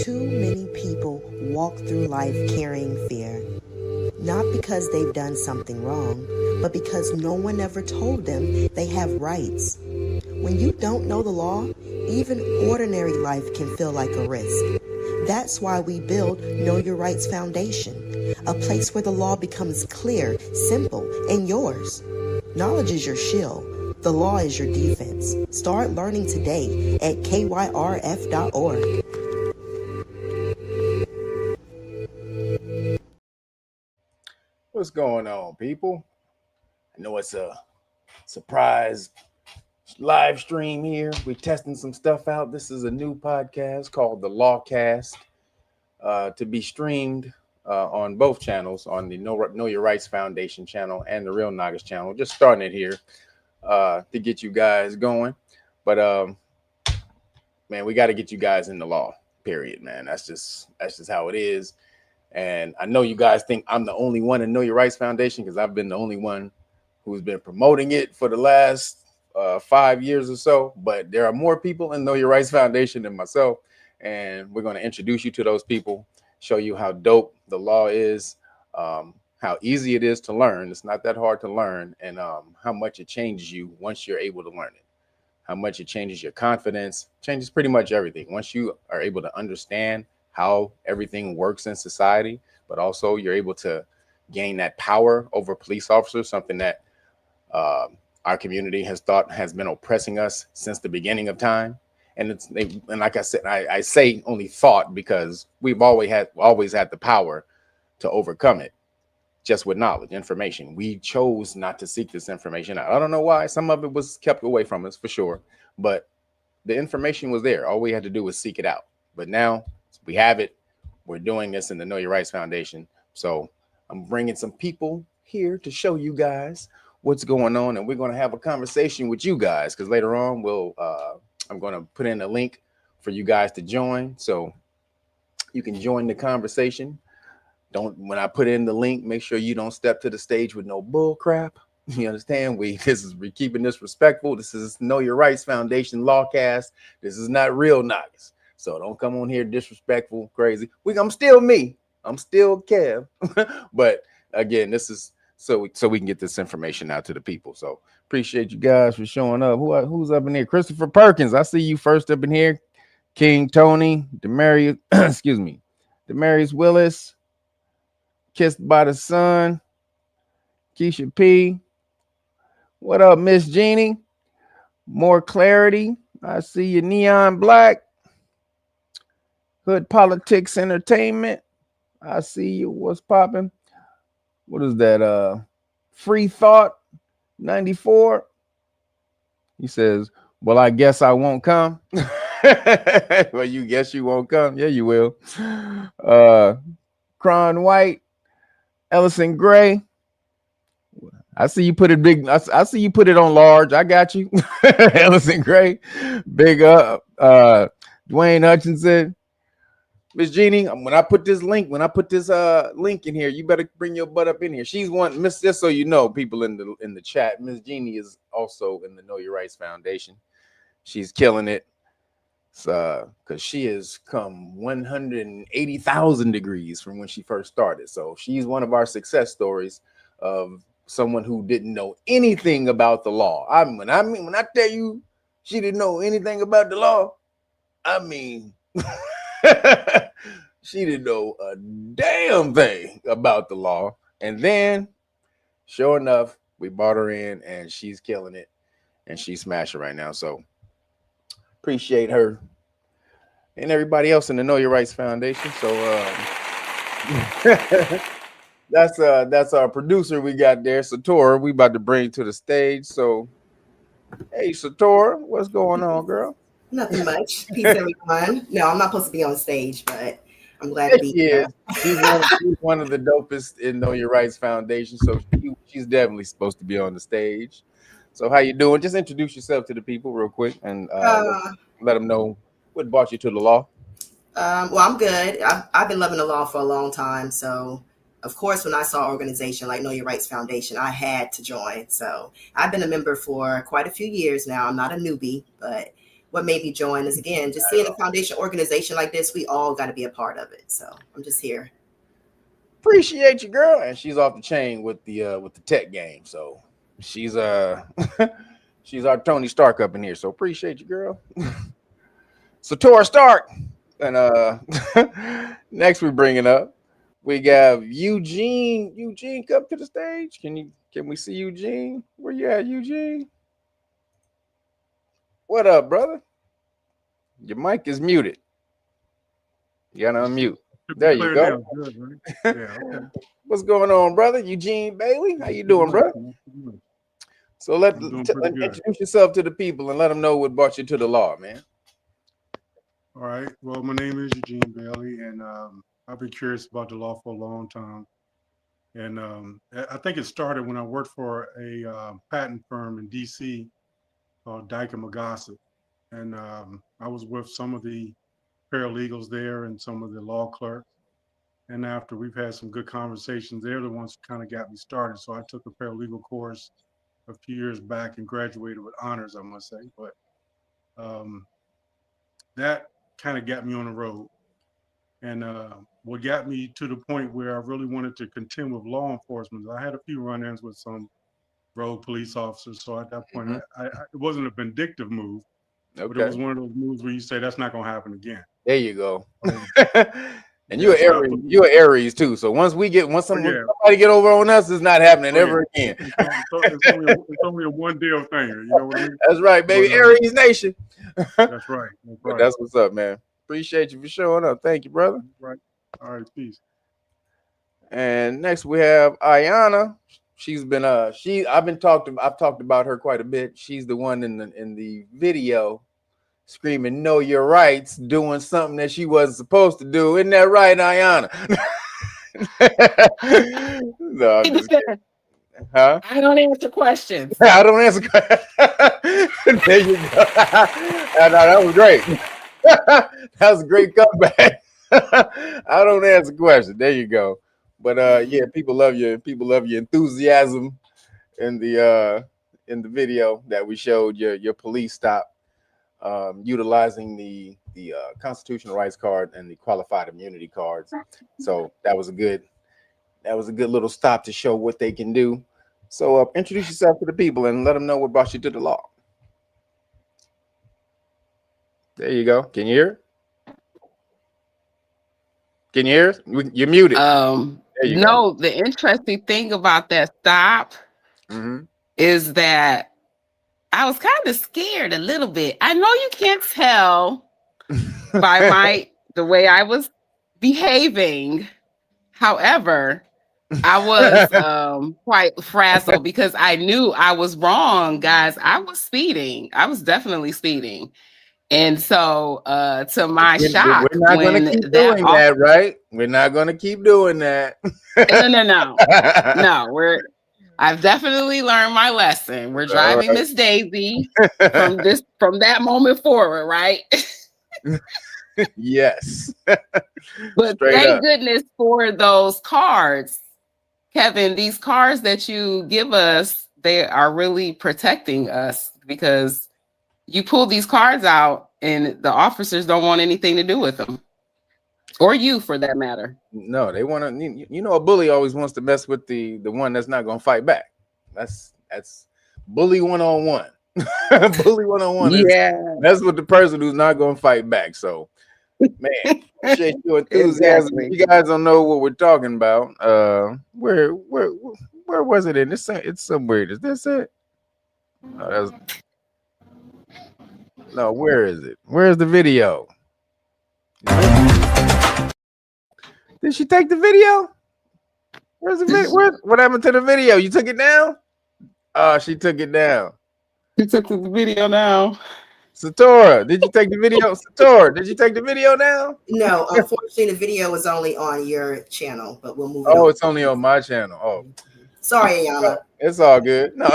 Too many people walk through life carrying fear, not because they've done something wrong, but because no one ever told them they have rights. When you don't know the law, even ordinary life can feel like a risk. That's why we build Know Your Rights Foundation, a place where the law becomes clear, simple, and yours. Knowledge is your shield. The law is your defense. Start learning today at KYRF.org. What's going on, people? I know it's a surprise live stream here. We're testing some stuff out. This is a new podcast called the LawCast, to be streamed on both channels, on the Know Your Rights Foundation channel and the Real Nagas channel. Just starting it here to get you guys going. But man, we got to get you guys in the law. Period, man. That's just how it is. And I know you guys think I'm the only one in Know Your Rights Foundation because I've been the only one who's been promoting it for the last 5 years or so. But there are more people in Know Your Rights Foundation than myself. And we're going to introduce you to those people, show you how dope the law is, how easy it is to learn. It's not that hard to learn, and how much it changes you once you're able to learn it. How much it changes your confidence, changes pretty much everything. Once you are able to understand how everything works in society, but also you're able to gain that power over police officers, something that our community has thought has been oppressing us since the beginning of time. And and like I said, I say only thought because we've always had the power to overcome it, just with knowledge, information. We chose not to seek this information out. I don't know why. Some of it was kept away from us for sure, but the information was there. All we had to do was seek it out. But now we have it. We're doing this in the Know Your Rights Foundation. So I'm bringing some people here to show you guys what's going on, and we're going to have a conversation with you guys, because later on I'm going to put in a link for you guys to join, so you can join the conversation. When I put in the link, make sure you don't step to the stage with no bull crap. You understand? We're keeping this respectful. This is Know Your Rights Foundation LawCast. This is not Real Nagas. So don't come on here disrespectful, crazy. I'm still me. I'm still Kev. But again, this is so we can get this information out to the people. So appreciate you guys for showing up. Who's up in here? Christopher Perkins. I see you first up in here. King Tony, Demarius, excuse me, Demarius Willis, Kissed by the Sun, Keisha P. What up, Miss Jeannie? More Clarity. I see you, Neon Black. Hood Politics Entertainment. I see you. What's popping? What is that? Free Thought 94. He says, well, I guess I won't come. Well, you guess you won't come. Yeah, you will. Cron White, Ellison Gray. I see you put it big. I see you put it on large. I got you. Ellison Gray. Big up. Dwayne Hutchinson. Miss Jeannie, when I put this link in here, you better bring your butt up in here. She's one, Miss, just so you know, people in the chat, Miss Jeannie is also in the Know Your Rights Foundation. She's killing it. Because she has come 180,000 degrees from when she first started. So she's one of our success stories of someone who didn't know anything about the law. When I tell you she didn't know anything about the law, I mean she didn't know a damn thing about the law. And then, sure enough, we brought her in and she's killing it, and she's smashing right now. So appreciate her and everybody else in the Know Your Rights Foundation. So that's our producer we got there, Satora. We about to bring to the stage. So, hey, Satora, what's going on, girl? Nothing much. Peace, everyone. No, I'm not supposed to be on stage, but I'm glad to be here. She's one of the dopest in Know Your Rights Foundation, so she's definitely supposed to be on the stage. So how you doing? Just introduce yourself to the people real quick and let them know what brought you to the law. Well, I'm good. I've been loving the law for a long time. So, of course, when I saw an organization like Know Your Rights Foundation, I had to join. So I've been a member for quite a few years now. I'm not a newbie, but what made me join is, again, just seeing a foundation organization like this, we all got to be a part of it. So I'm just here. Appreciate you, girl. And she's off the chain with the tech game. So she's she's our Tony Stark up in here. So appreciate you, girl. So Tora Stark. And next we bring it up. We got Eugene. Eugene, come to the stage. Can we see Eugene? Where you at, Eugene? What up, brother? Your mic is muted. You gotta unmute. There you go. Good, right? Yeah, okay. What's going on, brother? Eugene Bailey, how you doing, brother? So introduce yourself to the people and let them know what brought you to the law, man. All right. Well, my name is Eugene Bailey, and I've been curious about the law for a long time. And I think it started when I worked for a patent firm in D.C. called Dyke & Magassa. And I was with some of the paralegals there and some of the law clerks. And after we've had some good conversations, they're the ones who kind of got me started. So I took a paralegal course a few years back and graduated with honors, I must say. But that kind of got me on the road. And what got me to the point where I really wanted to contend with law enforcement, I had a few run-ins with some rogue police officers. So at that point, it wasn't a vindictive move, but it was one of those moves where you say, that's not going to happen again. There you go. And you're Aries too. So once somebody get over on us, it's not happening ever again. It's only a one deal thing. You know what I mean? That's right, baby. Aries Nation. That's right. That's what's up, man. Appreciate you for showing up. Thank you, brother. Right. All right, peace. And next we have Ayana. She's been I've talked about her quite a bit. She's the one in the video screaming, "Know your rights," doing something that she wasn't supposed to do. Isn't that right, Ayana? No, I'm just kidding. Huh? I don't answer questions. I don't answer questions. There you go. No, that was great. That was a great comeback. I don't answer questions. There you go. But yeah, people love you. People love your enthusiasm in the video that we showed your police stop. Utilizing the constitutional rights card and the qualified immunity cards. So that was a good little stop to show what they can do. So introduce yourself to the people and let them know what brought you to the law. There you go. Can you hear? Can you hear? You're muted. No, the interesting thing about that stop is that I was kind of scared a little bit. I know you can't tell by the way I was behaving. However, I was quite frazzled because I knew I was wrong, guys. I was speeding. I was definitely speeding. And so to my shock, we're not going to keep doing that, right? We're not going to keep doing that. No, I've definitely learned my lesson. We're driving Miss Daisy from that moment forward, right? Yes. But thank goodness for those cards, Kevin. These cards that you give us, they are really protecting us because you pull these cards out and the officers don't want anything to do with them. Or you, for that matter. No, they want to. A bully always wants to mess with the one that's not going to fight back. That's bully 101. Bully 101. Yeah, that's what the person who's not going to fight back. So, man, appreciate your enthusiasm. Exactly. You guys don't know what we're talking about. Where was it in? It's somewhere. Is this it? No, where is it? Where's the video? Did she take the video? Where's the video? What happened to the video? You took it down? Oh, she took it down. She took the video now. Satora, did you take the video? Satora, did you take the video down? No, unfortunately, the video is only on your channel, but we'll move it. Oh, it's only on my channel. Oh, sorry, Ayana. It's all good. No,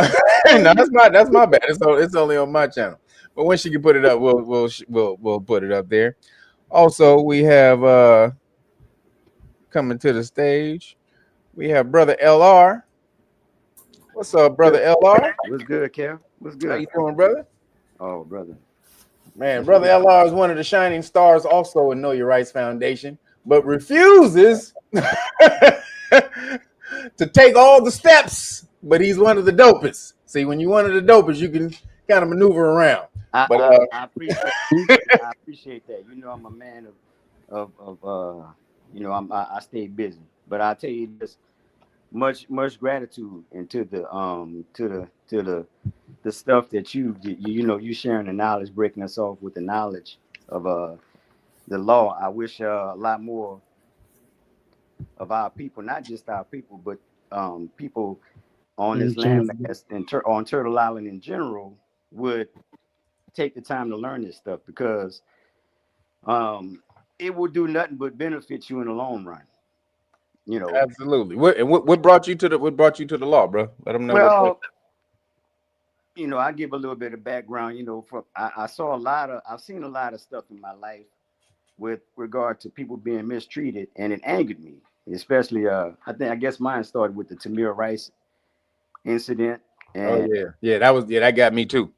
no, that's my bad. It's only on my channel. But when she can put it up, we'll put it up there. Also, we have coming to the stage, we have brother LR. What's up, brother LR? What's good, Kev? What's good? How you doing, brother? Oh, brother. Man, Brother LR is one of the shining stars also in Know Your Rights Foundation, but refuses to take all the steps. But he's one of the dopest. See, when you're one of the dopest, you can kind of maneuver around. I appreciate that. You know, I'm a man of you know, I stay busy. But I'll tell you this, much gratitude into the stuff that you know, you sharing the knowledge, breaking us off with the knowledge of the law. I wish a lot more of our people, not just our people, but people on this landmass and on Turtle Island in general would take the time to learn this stuff, because it will do nothing but benefit you in the long run. You know, absolutely. What brought you to the law, bro? Let them know. Well, you know, I give a little bit of background. You know, I've seen a lot of stuff in my life with regard to people being mistreated, and it angered me, especially. I guess mine started with the Tamir Rice incident. And, that got me too.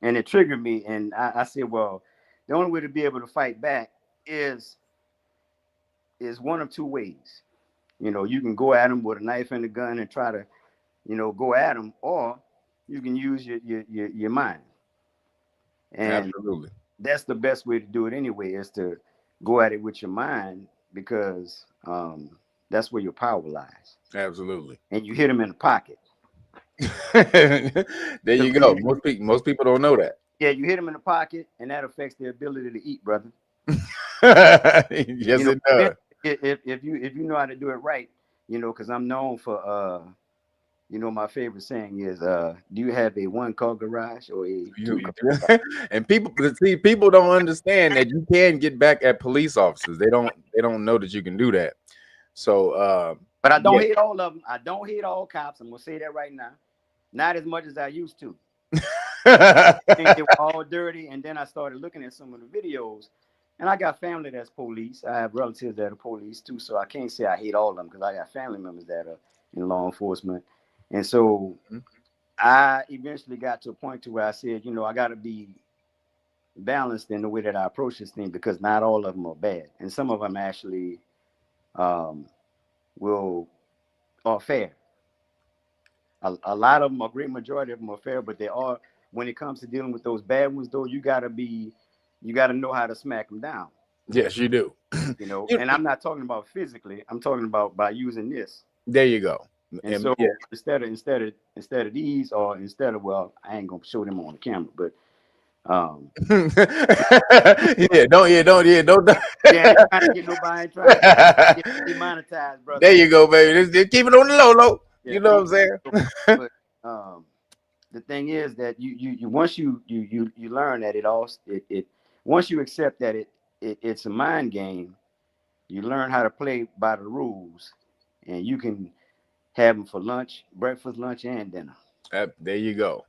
And it triggered me, and I said, well, the only way to be able to fight back is one of two ways. You know, you can go at them with a knife and a gun and try to, you know, go at them, or you can use your mind. And absolutely, that's the best way to do it anyway, is to go at it with your mind, because that's where your power lies. Absolutely. And you hit them in the pocket. There you go. Most people don't know that. Yeah, you hit them in the pocket, and that affects their ability to eat, brother. Yes, you know, it does. If you know how to do it right, you know, because I'm known for you know, my favorite saying is, do you have a 1-car garage or a 2-car garage? And people don't understand that you can get back at police officers. They don't know that you can do that. So but I don't hate all of them. I don't hate all cops. I'm gonna say that right now. Not as much as I used to. I think they were all dirty, and then I started looking at some of the videos, and I got family that's police. I have relatives that are police too, so I can't say I hate all of them, because I got family members that are in law enforcement. And so I eventually got to a point to where I said, you know, I got to be balanced in the way that I approach this thing, because not all of them are bad, and some of them actually are fair. A lot of them, a great majority of them are fair, but they are, when it comes to dealing with those bad ones, though, you got to know how to smack them down. Yes, you do. You know, and I'm not talking about physically. I'm talking about by using this. There you go. And so instead of these, or instead of, well, I ain't gonna show them on the camera, but don't trying to get nobody trying to get demonetized, brother. There you go, baby. Just keep it on the low. Yeah, you know what I'm saying? But the thing is that you once you learn that it once you accept that it's a mind game, you learn how to play by the rules, and you can have them for lunch, breakfast, lunch, and dinner. There you go.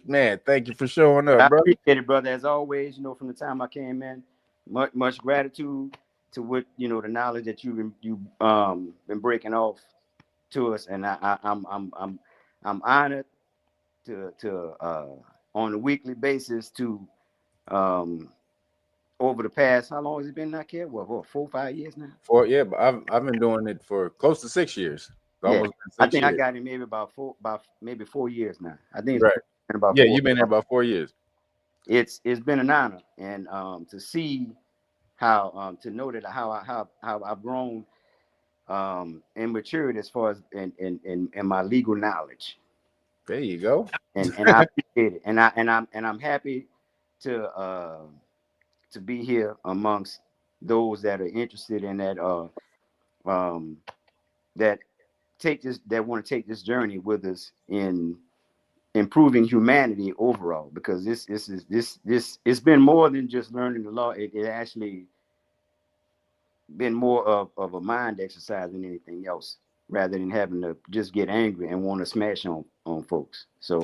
Man, thank you for showing up, brother. I appreciate it, brother. As always, you know, from the time I came in, much gratitude to what, you know, the knowledge that you've been breaking off to us, and I'm honored to on a weekly basis to over the past, how long has it been now, kid? What 4 or 5 years now? But I've been doing it for close to 6 years. Yeah, I think I got it maybe about 4 years now. I think right. About you've been here about 4 years. It's been an honor, and to see how to know that how I've grown and matured as far as in my legal knowledge. There you go. And I appreciate it, and I'm happy to be here amongst those that are interested in that that want to take this journey with us in improving humanity overall, because this it's been more than just learning the law. It actually been more of a mind exercise than anything else, rather than having to just get angry and want to smash on folks. So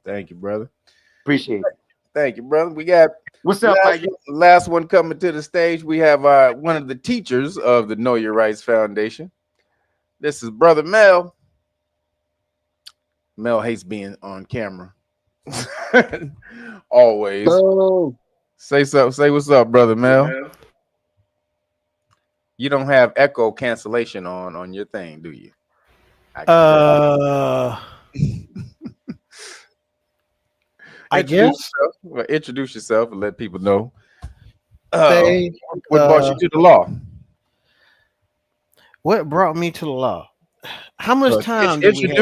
thank you, brother. Appreciate it. Thank you, brother. We got what's up, last one coming to the stage. We have one of the teachers of the Know Your Rights Foundation. This is Brother Mel. Mel hates being on camera. Always. Oh, Say what's up, brother Mel. You don't have echo cancellation on your thing, do you? I guess. Introduce yourself and let people know What brought you to the law. What brought me to the law? How much time do we have?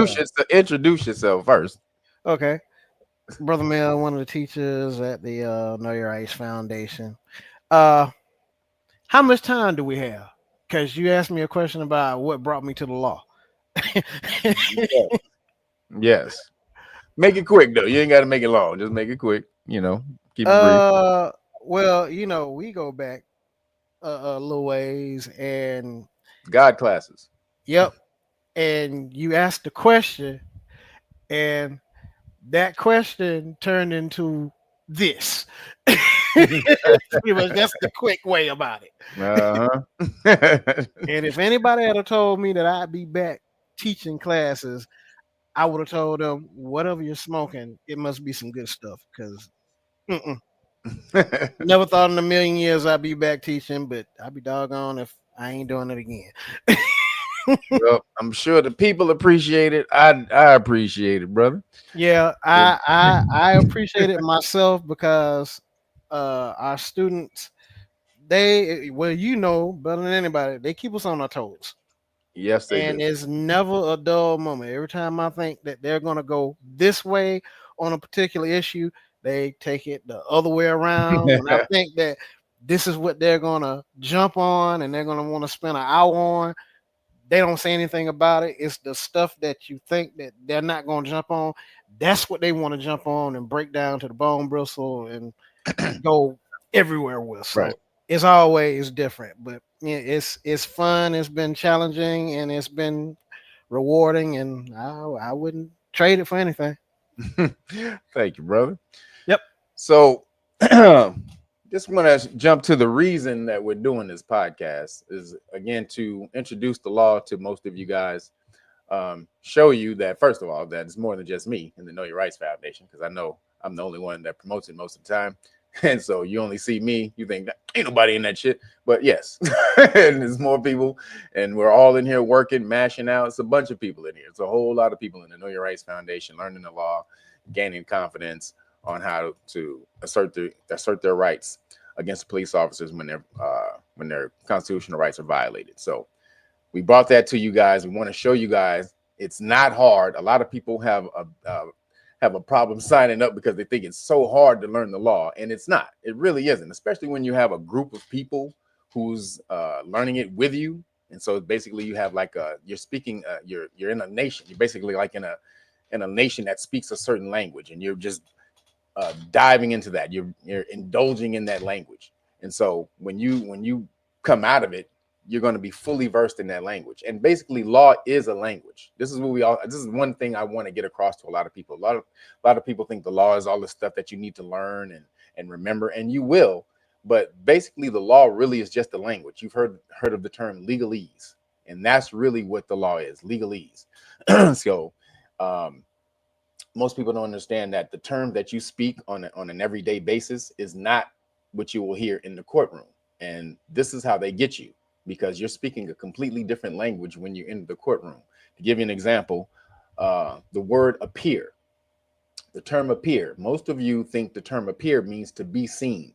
Introduce yourself first. Okay. Brother Mel, one of the teachers at the Know Your Rights Foundation. How much time do we have? Because you asked me a question about what brought me to the law. Yes. Make it quick though. You ain't got to make it long. Just make it quick. Keep it brief. Well, we go back a little ways, and God classes. Yep. And you asked the question, and that question turned into this. Pretty much, that's the quick way about it. And if anybody had told me that I'd be back teaching classes, I would have told them, whatever you're smoking, it must be some good stuff. Because never thought in a million years I'd be back teaching, but I'd be doggone if I ain't doing it again. Well, I'm sure the people appreciate it. I appreciate it, brother. Yeah, I appreciate it myself, because our students, better than anybody, they keep us on our toes. Yes, they do. And it's never a dull moment. Every time I think that they're going to go this way on a particular issue, they take it the other way around. And I think that this is what they're going to jump on and they're going to want to spend an hour on. They don't say anything about it. It's the stuff that you think that they're not going to jump on. That's what they want to jump on and break down to the bone bristle and go everywhere with. So It's always different, but it's fun. It's been challenging and it's been rewarding, and I wouldn't trade it for anything. Thank you, brother. Yep. So just want to jump to the reason that we're doing this podcast is, again, to introduce the law to most of you guys, show you that, first of all, that it's more than just me in the Know Your Rights Foundation, because I know I'm the only one that promotes it most of the time. And so you only see me, you think that ain't nobody in that shit, but yes, and there's more people, and we're all in here working, mashing out. It's a bunch of people in here. It's a whole lot of people in the Know Your Rights Foundation, learning the law, gaining confidence on how to assert their rights against police officers when their constitutional rights are violated. So we brought that to you guys. We want to show you guys it's not hard. A lot of people have a problem signing up because they think it's so hard to learn the law, and it's not. It really isn't, especially when you have a group of people who's learning it with you. And so basically you have like you're speaking, you're in a nation. You're basically like in a nation that speaks a certain language, and you're just diving into that. You're indulging in that language. And so when you come out of it, you're going to be fully versed in that language. And basically law is a language. This is one thing I want to get across to a lot of people. A lot of people think the law is all the stuff that you need to learn and remember, and you will. But basically the law really is just a language. You've heard of the term legalese, and that's really what the law is, legalese. So most people don't understand that the term that you speak on an everyday basis is not what you will hear in the courtroom. And this is how they get you, because you're speaking a completely different language when you're in the courtroom. To give you an example, the word appear, the term appear. Most of you think the term appear means to be seen,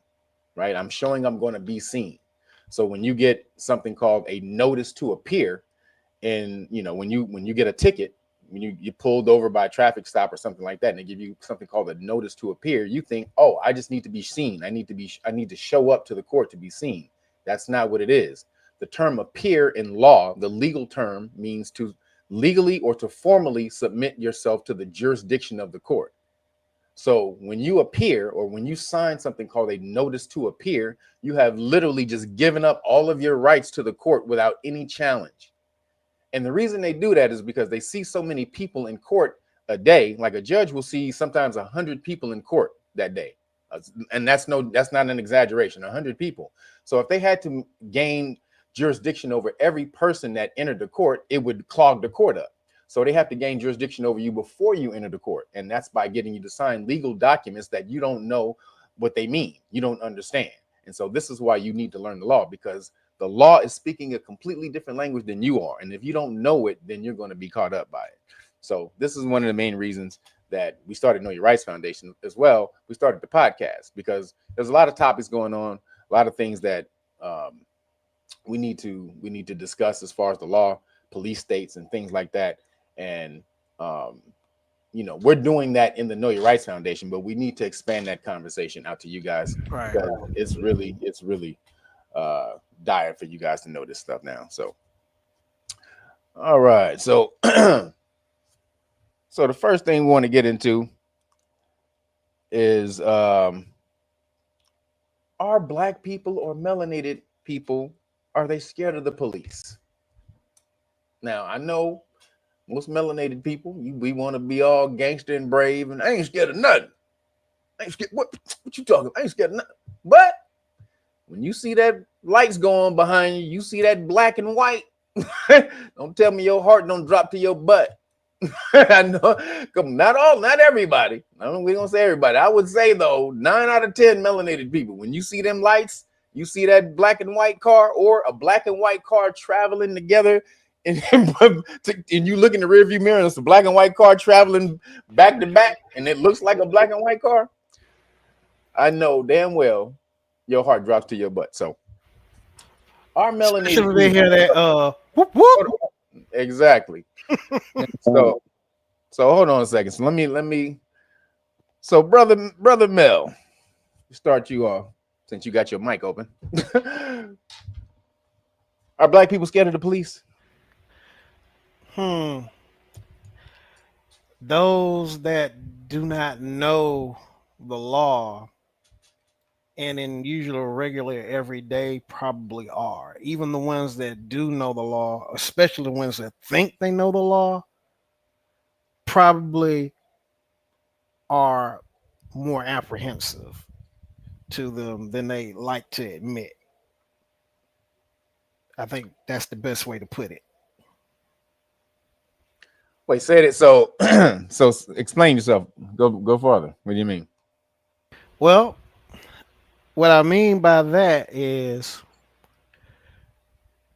right? I'm showing I'm going to be seen. So when you get something called a notice to appear, and when you get a ticket, when you pulled over by a traffic stop or something like that, and they give you something called a notice to appear, you think, oh, I just need to be seen. I need to show up to the court to be seen. That's not what it is. The term appear in law, the legal term, means to legally or to formally submit yourself to the jurisdiction of the court. So when you appear, or when you sign something called a notice to appear, you have literally just given up all of your rights to the court without any challenge. And the reason they do that is because they see so many people in court a day. Like a judge will see sometimes 100 people in court that day. And that's not an exaggeration, 100 people. So if they had to gain jurisdiction over every person that entered the court, it would clog the court up. So they have to gain jurisdiction over you before you enter the court. And that's by getting you to sign legal documents that you don't know what they mean. You don't understand. And so this is why you need to learn the law, because the law is speaking a completely different language than you are. And if you don't know it, then you're going to be caught up by it. So this is one of the main reasons that we started Know Your Rights Foundation as well. We started the podcast because there's a lot of topics going on, a lot of things that we need to discuss as far as the law, police states, and things like that. And you know, we're doing that in the Know Your Rights Foundation, but we need to expand that conversation out to you guys. Right. Because it's really dire for you guys to know this stuff now. So, all right. So, so the first thing we want to get into is are Black people or melanated people, are they scared of the police? Now, I know most melanated people, we want to be all gangster and brave, and I ain't scared of nothing. I ain't scared. What you talking about? I ain't scared of nothing. But when you see that lights going behind you, you see that black and white, don't tell me your heart don't drop to your butt. I know, not everybody. We don't say everybody. I would say though, 9 out of 10 melanated people, when you see them lights, you see that black and white car or a black and white car traveling together, and you look in the rearview mirror and it's a black and white car traveling back to back, and it looks like a black and white car, I know damn well your heart drops to your butt. So our melanated people, they hear that whoop whoop. Exactly. So hold on a second. So let me so brother Mel, start you off since you got your mic open. Are Black people scared of the police? Those that do not know the law and in usual regular every day probably are. Even the ones that do know the law, especially the ones that think they know the law, probably are more apprehensive to them than they like to admit. I think that's the best way to put it. Wait, say it. So so explain yourself. Go further. What do you mean? Well, what I mean by that is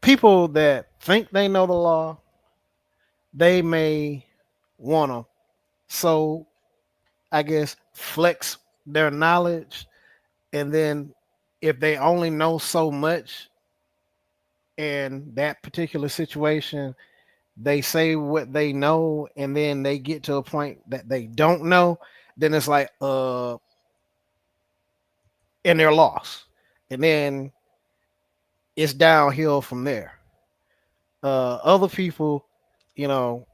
people that think they know the law, they may want to, so I guess, flex their knowledge. And then if they only know so much in that particular situation, they say what they know, and then they get to a point that they don't know, then it's like, and they're lost. And then it's downhill from there. Other people, you know,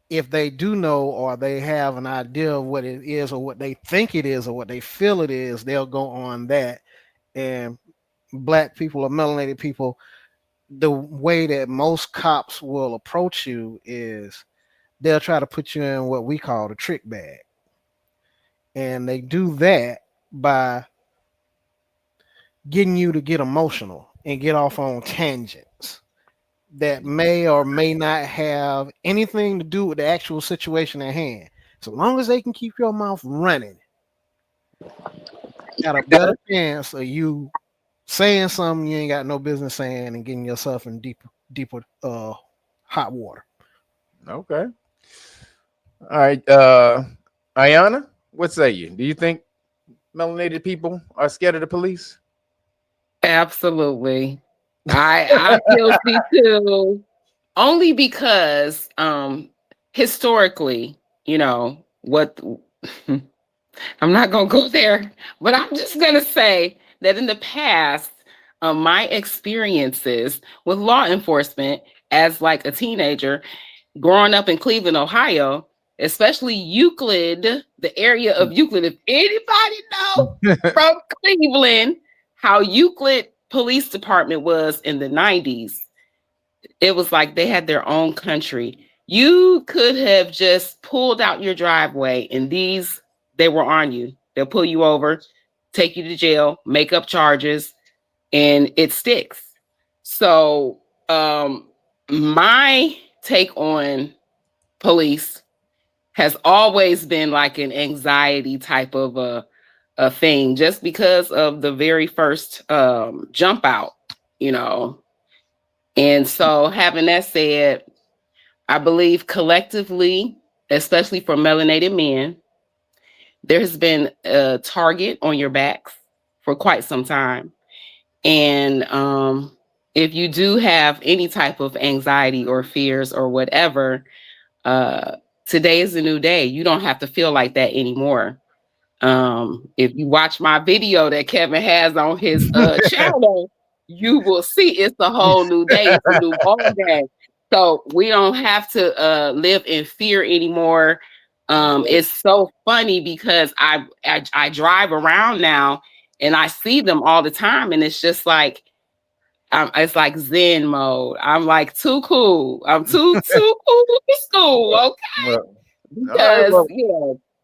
if they do know or they have an idea of what it is or what they think it is or what they feel it is, they'll go on that. And Black people or melanated people, the way that most cops will approach you is they'll try to put you in what we call the trick bag. And they do that by getting you to get emotional and get off on tangents that may or may not have anything to do with the actual situation at hand. So long as they can keep your mouth running, got a better chance of you saying something you ain't got no business saying and getting yourself in deeper hot water. Okay. All right. Ayana, what say you? Do you think melanated people are scared of the police? Absolutely. I guilty too. Only because historically, you know, what I'm not gonna go there, but I'm just gonna say that in the past, my experiences with law enforcement as like a teenager growing up in Cleveland, Ohio, especially Euclid, the area of Euclid. If anybody know from Cleveland how Euclid Police Department was in the 90s, it was like they had their own country. You could have just pulled out your driveway and they were on you. They'll pull you over, take you to jail, make up charges, and it sticks. So my take on police has always been like an anxiety type of a thing, just because of the very first jump out, And so having that said, I believe collectively, especially for melanated men, there has been a target on your backs for quite some time. And if you do have any type of anxiety or fears or whatever, today is a new day. You don't have to feel like that anymore. If you watch my video that Kevin has on his channel, you will see it's a whole new day. It's a new ball game. So we don't have to live in fear anymore. It's so funny because I drive around now and I see them all the time, and it's just like it's like Zen mode. I'm like too cool. I'm too cool for school. Okay, because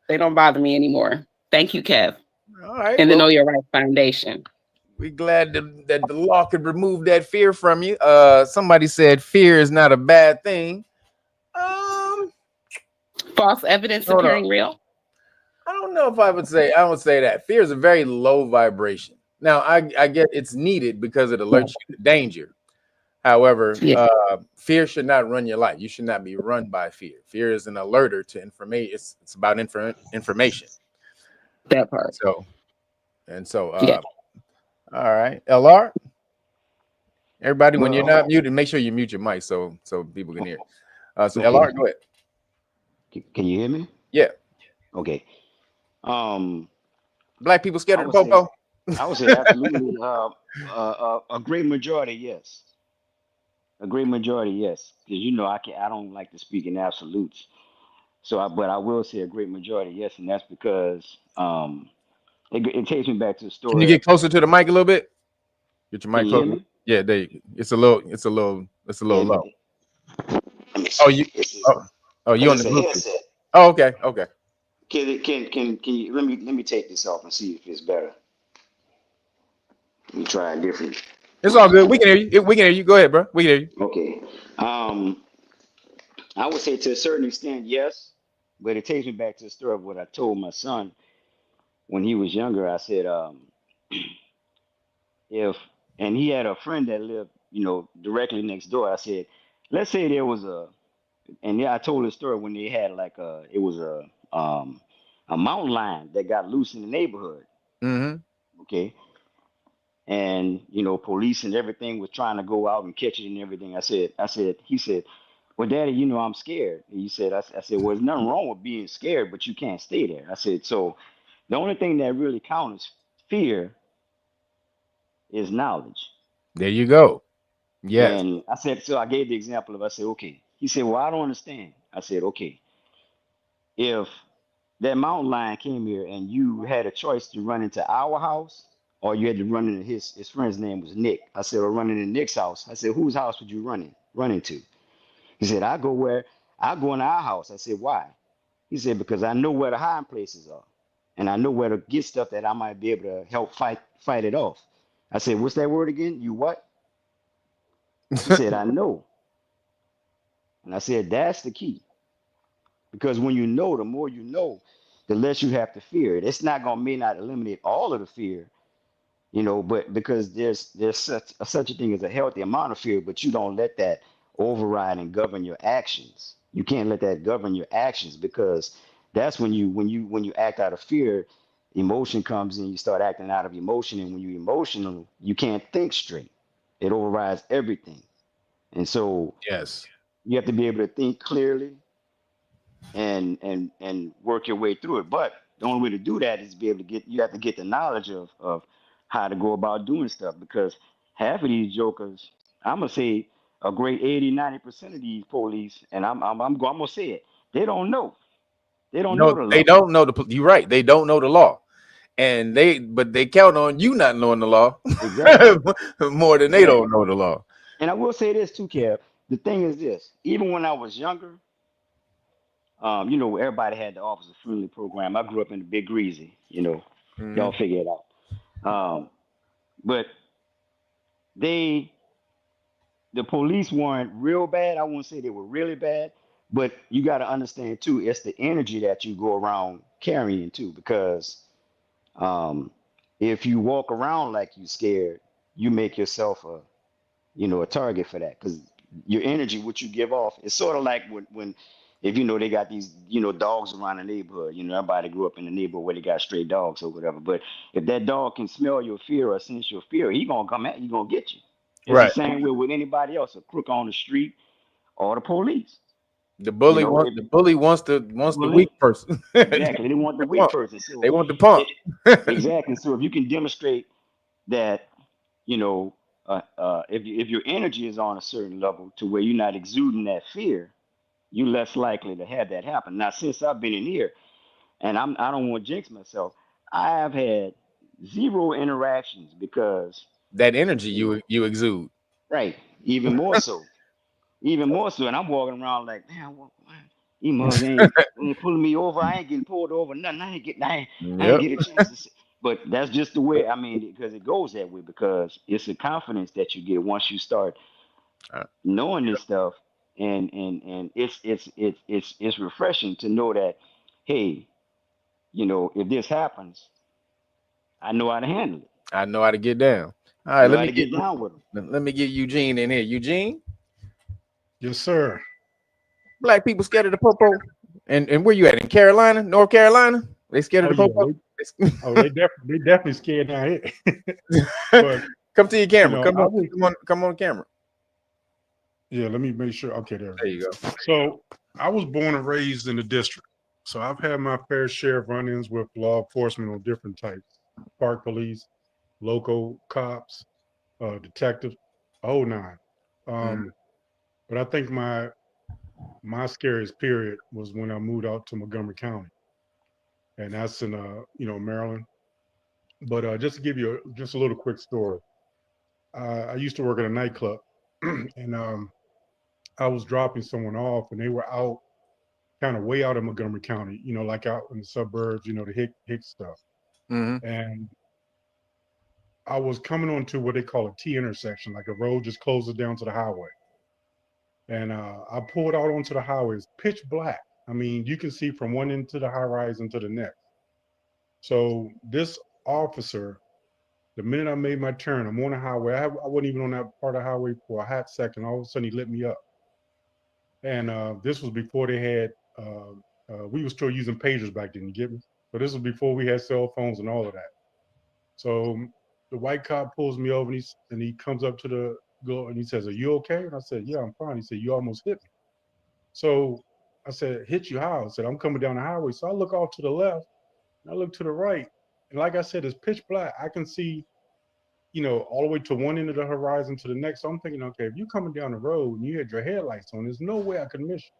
they don't bother me anymore. Thank you, Kev. All right. And the Know Your Rights Foundation. We're glad that the law could remove that fear from you. Somebody said fear is not a bad thing. False evidence appearing real. I don't know if I would say that. Fear is a very low vibration. Now, I get it's needed because it alerts you to danger. However, fear should not run your life. You should not be run by fear. Fear is an alerter to information. It's about information. That part. So, all right, LR. Everybody, when you're not muted, make sure you mute your mic so people can hear. So LR, go ahead. Can you hear me? Yeah. Okay. Black people scared of the popo? I would say absolutely. A great majority, yes. A great majority, yes. Because I don't like to speak in absolutes. But I will say a great majority, yes, and that's because it takes me back to the story. Can you get closer to the mic a little bit? Get your mic Can you closer. hear me? Yeah, there you go. It's a little low. You on the Bluetooth. Oh, okay. Can you let me take this off and see if it's better. Let me try it different. It's all good. We can hear you. We can hear you. Go ahead, bro. We can hear you. Okay. I would say to a certain extent, yes, but it takes me back to the story of what I told my son when he was younger. I said, and he had a friend that lived, directly next door. I said, let's say there was I told the story when they had it was a mountain lion that got loose in the neighborhood. Mm-hmm. Okay. And, police and everything was trying to go out and catch it and everything. He said, well, Daddy, I'm scared. He said, I said, well, there's nothing wrong with being scared, but you can't stay there. I said, so the only thing that really counts fear is knowledge. There you go. Yes. And I said, so I gave the example of, I said, okay. He said, well, I don't understand. I said, okay. If that mountain lion came here and you had a choice to run into our house or you had to run into his friend's name was Nick. I said, or run into Nick's house. I said, whose house would you run into? He said, I go into our house. I said, why? He said, because I know where the hiding places are. And I know where to get stuff that I might be able to help fight it off. I said, what's that word again? You what? He said, I know. And I said, that's the key. Because when you know, the more you know, the less you have to fear it. It's not may not eliminate all of the fear, but because there's such a thing as a healthy amount of fear, but you don't let that override and govern your actions. You can't let that govern your actions, because that's when you act out of fear, emotion comes in, you start acting out of emotion, and when you're emotional, you can't think straight. It overrides everything. And so yes, you have to be able to think clearly and work your way through it. But the only way to do that is you have to get the knowledge of how to go about doing stuff, because half of these jokers, I'm gonna say a great 80-90% of these police, and I'm gonna say it, they don't know. They don't know the law. They don't know you're right. They don't know the law. And but they count on you not knowing the law. Exactly. More than they don't know the law. And I will say this too, Kev. The thing is this, even when I was younger, everybody had the Officer Friendly program. I grew up in the Big Greasy, y'all figure it out. But the the police weren't real bad. I wouldn't say they were really bad, but you got to understand too, it's the energy that you go around carrying too, because um, if you walk around like you scared, you make yourself a target for that, because your energy, what you give off, it's sort of like when if they got these dogs around the neighborhood. Everybody grew up in the neighborhood where they got stray dogs or whatever. But if that dog can smell your fear or sense your fear, he gonna come at you, gonna get you. It's the Right. same way with anybody else, a crook on the street or the police. The bully wants the Bully, weak person. exactly. They want the weak person. They So want the punk. exactly. So if you can demonstrate that, if your energy is on a certain level to where you're not exuding that fear, you're less likely to have that happen. Now, since I've been in here, and I don't want to jinx myself, I have had zero interactions because That energy you exude. right, even more so. Even more so, and I'm walking around like, man, these mugs ain't pulling me over. I ain't getting pulled over. Nothing. I ain't Yep. get a chance to say. But that's just the way. I mean, because it goes that way. Because it's a confidence that you get once you start knowing this stuff, and it's refreshing to know that, hey, if this happens, I know how to handle it. I know how to get down. All I right, know how to get down with them. let me get Eugene in here. Eugene, Yes, sir. black people scared of the popo. And where you at? In Carolina, North Carolina? They scared of the popo? They definitely scared down here. But come to your camera. Come on camera. Yeah, let me make sure. Okay, There you go. So I was born and raised in the district. So I've had my fair share of run-ins with law enforcement on different types. Park police, local cops, detectives, a whole nine. But I think my scariest period was when I moved out to Montgomery County. And that's in Maryland. But just to give you just a little quick story. I used to work at a nightclub and I was dropping someone off and they were out kind of way out of Montgomery County, like out in the suburbs, the hick stuff. And I was coming onto what they call a T intersection, like a road just closes down to the highway. And I pulled out onto the highway. It's pitch black. I mean, you can see from one end to the horizon to the next. So this officer, the minute I made my turn, I'm on the highway. I wasn't even on that part of the highway for a hot second. All of a sudden, he lit me up. And this was before they had, we were still using pagers back then, you get me? So this was before we had cell phones and all of that. So the white cop pulls me over and he comes up to the girl and he says, "Are you okay?" And I said, "Yeah, I'm fine." He said, "You almost hit me." So I said, "Hit you how?" I said, "I'm coming down the highway." So I look off to the left and I look to the right. And like I said, it's pitch black. I can see, all the way to one end of the horizon to the next. So I'm thinking, okay, if you're coming down the road and you had your headlights on, there's no way I could miss you.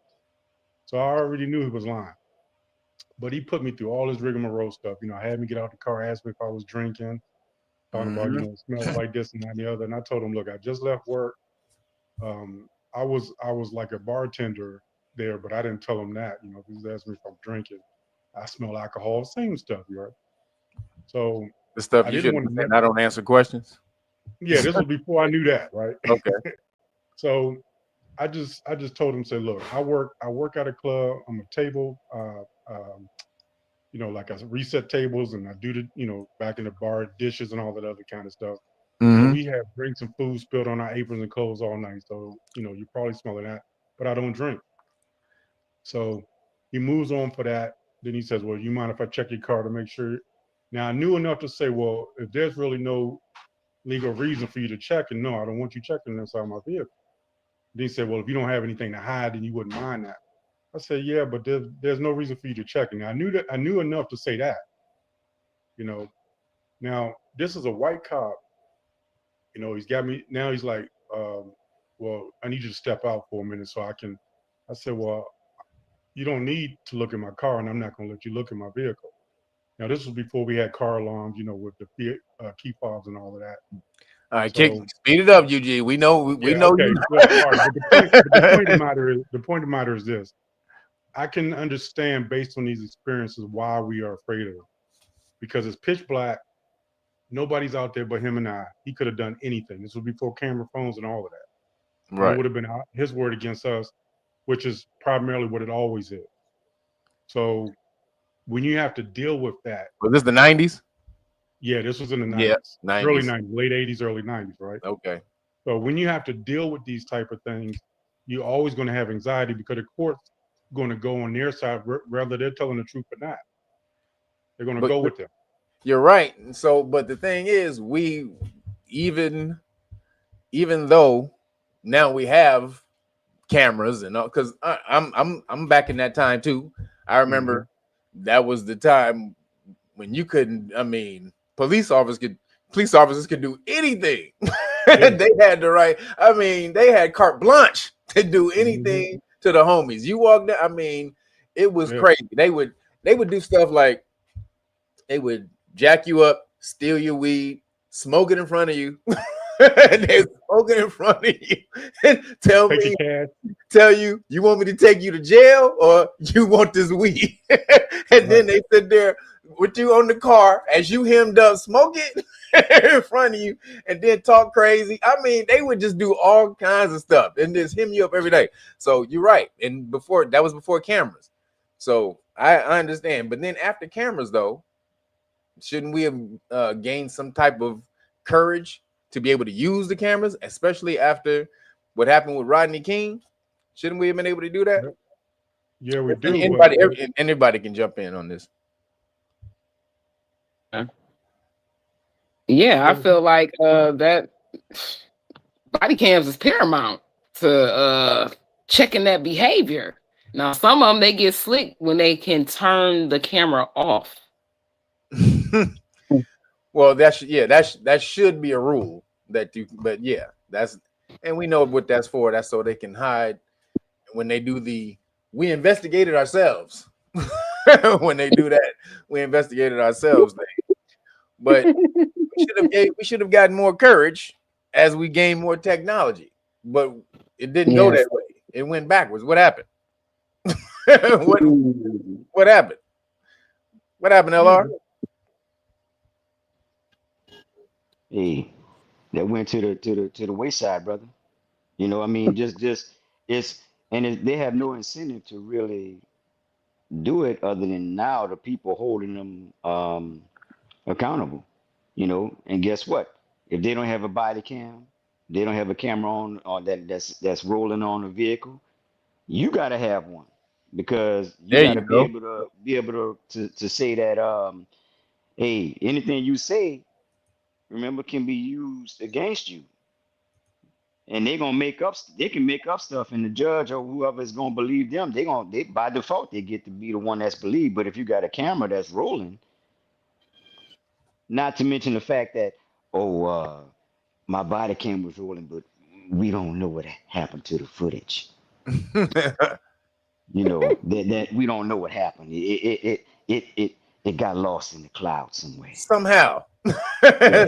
So I already knew he was lying. But he put me through all his rigmarole stuff. Had me get out the car, asked me if I was drinking, talking about, it smells like this and that and the other. And I told him, look, I just left work. I was like a bartender there, but I didn't tell him that. If he was asking me if I'm drinking, I smell alcohol, same stuff, right? So the stuff you shouldn't. I don't answer questions. Yeah, this was before I knew that, right? Okay. So I just told him, say, look, I work at a club. I'm a table, like I reset tables and I do the, back in the bar, dishes and all that other kind of stuff. So we have drinks and food spilled on our aprons and clothes all night. So, you're probably smelling that, but I don't drink. So he moves on for that. Then he says, well, you mind if I check your car to make sure? Now I knew enough to say, well, if there's really no legal reason for you to check, and no, I don't want you checking inside my vehicle. Then he said, well, if you don't have anything to hide, then you wouldn't mind that. I said, yeah, but there's no reason for you to check. And I knew enough to say that, Now this is a white cop. He's got me now. He's like, well, I need you to step out for a minute so I can. I said, well, you don't need to look at my car, and I'm not going to let you look at my vehicle. Now this was before we had car alarms, with the key fobs and all of that. All right, speed it up, Eugene. We know. We know. Okay. Well, all right, but the point of the matter is this: I can understand based on these experiences why we are afraid of them, because it's pitch black. Nobody's out there but him and I. He could have done anything. This was before camera phones and all of that. And it would have been his word against us, which is primarily what it always is. So when you have to deal with that. Was this the 90s? Yeah, this was in the 90s. Yeah, 90s. Early 90s, late 80s, early 90s, right? Okay. So when you have to deal with these type of things, you're always going to have anxiety because the court's going to go on their side, whether they're telling the truth or not. They're going to go with them. You're right. So, but the thing is, we even though now we have cameras and all, because I'm back in that time too. I remember that was the time when you couldn't. I mean, police officers could do anything. They had the right. I mean, they had carte blanche to do anything to the homies. You walked. I mean, it was crazy. They would do stuff like they would jack you up, steal your weed, smoke it in front of you. They smoke it in front of you and tell you, you want me to take you to jail or you want this weed? And then they sit there with you on the car as you hemmed up, smoke it in front of you, and then talk crazy. I mean, they would just do all kinds of stuff and just hem you up every day. So you're right. And that was before cameras. So I understand. But then after cameras, though, shouldn't we have gained some type of courage to be able to use the cameras, especially after what happened with Rodney King? Shouldn't we have been able to do that? Yeah, we do. Anybody can jump in on this. Yeah, I feel like that body cams is paramount to checking that behavior. Now, some of them, they get slick when they can turn the camera off. Well, that should be a rule that you, but yeah, and we know what that's for. That's so they can hide when they do we investigated ourselves. When they do that, we investigated ourselves. But we should have gotten more courage as we gained more technology. But it didn't go that way. It went backwards. What happened? What happened? What happened, LR? Hey, that went to the wayside, brother. You know, I mean, they have no incentive to really do it other than now the people holding them accountable. You know, and guess what? If they don't have a body cam, they don't have a camera on that's rolling on a vehicle, you gotta have one because you gotta be able to say that hey, anything you say, remember, can be used against you. And they can make up stuff, and the judge or whoever is gonna believe them, they by default they get to be the one that's believed. But if you got a camera that's rolling, not to mention the fact that my body cam was rolling, but we don't know what happened to the footage. You know that we don't know what happened. It got lost in the cloud somewhere. Somehow. Yeah,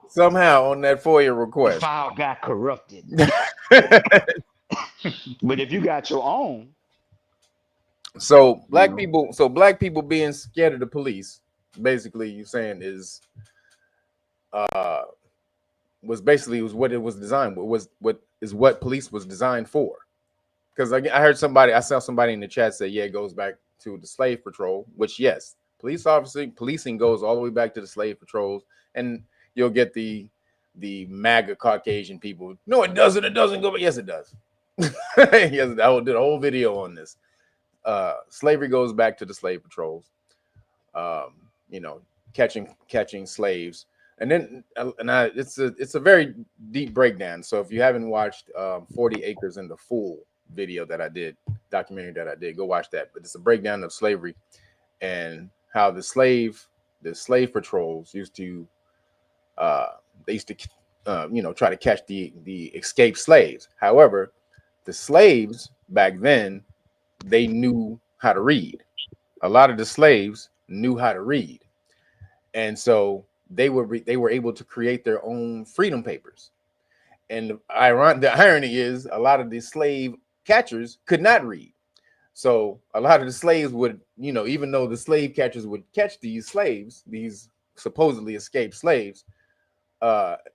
somehow on that FOIA request. The file got corrupted. But if you got your own. So black people being scared of the police, basically you saying is was what it was designed with, what police was designed for. Because I saw somebody in the chat say, yeah, it goes back to the slave patrol, which yes, policing goes all the way back to the slave patrols, and you'll get the MAGA Caucasian people. No, it doesn't. It doesn't go. But yes, it does. Yes, I did a whole video on this. Slavery goes back to the slave patrols. You know, catching slaves, and then it's a very deep breakdown. So if you haven't watched 40 Acres in the Fool video documentary that I did, go watch that. But it's a breakdown of slavery and how the slave patrols used to try to catch the escaped slaves. However, the slaves back then, they knew how to read. A lot of the slaves knew how to read, and so they were able to create their own freedom papers. And the irony is, a lot of the slave catchers could not read. So a lot of the slaves would, even though the slave catchers would catch these slaves, these supposedly escaped slaves,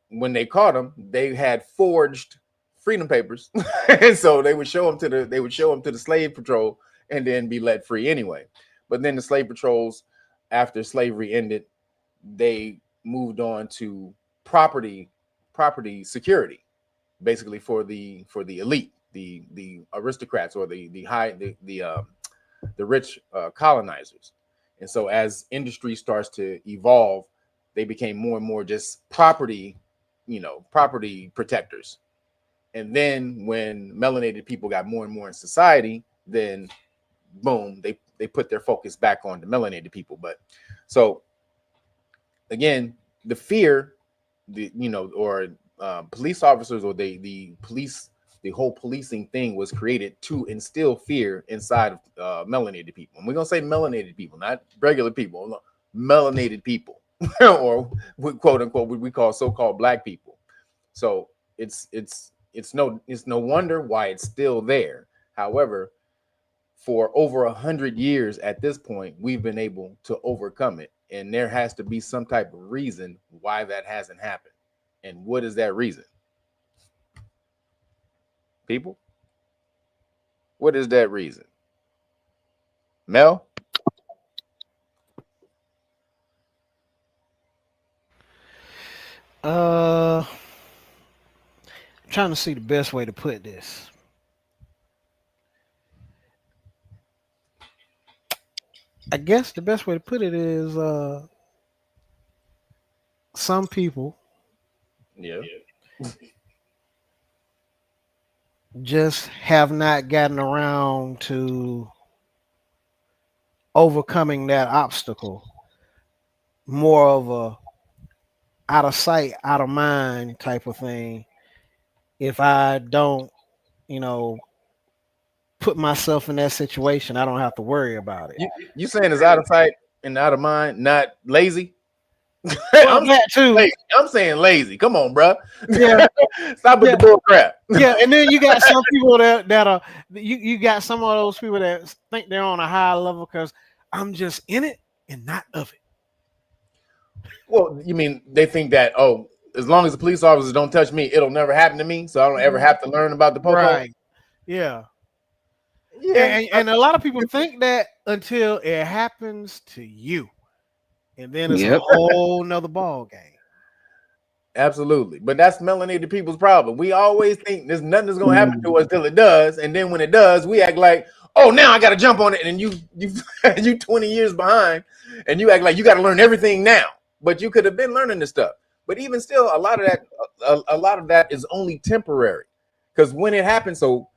when they caught them, they had forged freedom papers, and so they would show them to the slave patrol, and then be let free anyway. But then the slave patrols, after slavery ended, they moved on to property security, basically for the elite, the aristocrats, or the rich colonizers. And so as industry starts to evolve, they became more and more just property protectors. And then when melanated people got more and more in society, then boom, they put their focus back on the melanated people. But so again, the fear, police officers, or the whole policing thing was created to instill fear inside of melanated people. And we're gonna say melanated people, not regular people, melanated people, or quote unquote what we call so-called black people. So it's no wonder why it's still there. However, for over 100 years at this point, we've been able to overcome it. And there has to be some type of reason why that hasn't happened. And what is that reason? People? What is that reason? Mel? Trying to see the best way to put this. I guess the best way to put it is some people just have not gotten around to overcoming that obstacle. More of a out of sight, out of mind type of thing. If I don't, put myself in that situation, I don't have to worry about it. You saying it's out of sight and out of mind, not lazy? Well, that too. I'm saying lazy. Come on, bro. Yeah. Stop with the bull crap. Yeah, and then you got some people that are you got some of those people that think they're on a high level because I'm just in it and not of it. Well, you mean they think that, as long as the police officers don't touch me, it'll never happen to me, so I don't ever have to learn about the popo. Right. Yeah. Yeah. And a lot of people think that until it happens to you. And then it's a whole nother ball game. Absolutely. But that's melanated people's problem. We always think there's nothing that's gonna happen to us till it does, and then when it does, we act like, oh, now I gotta jump on it, and you 20 years behind, and you act like you gotta learn everything now. But you could have been learning this stuff. But even still, a lot of that is only temporary. Because when it happens, so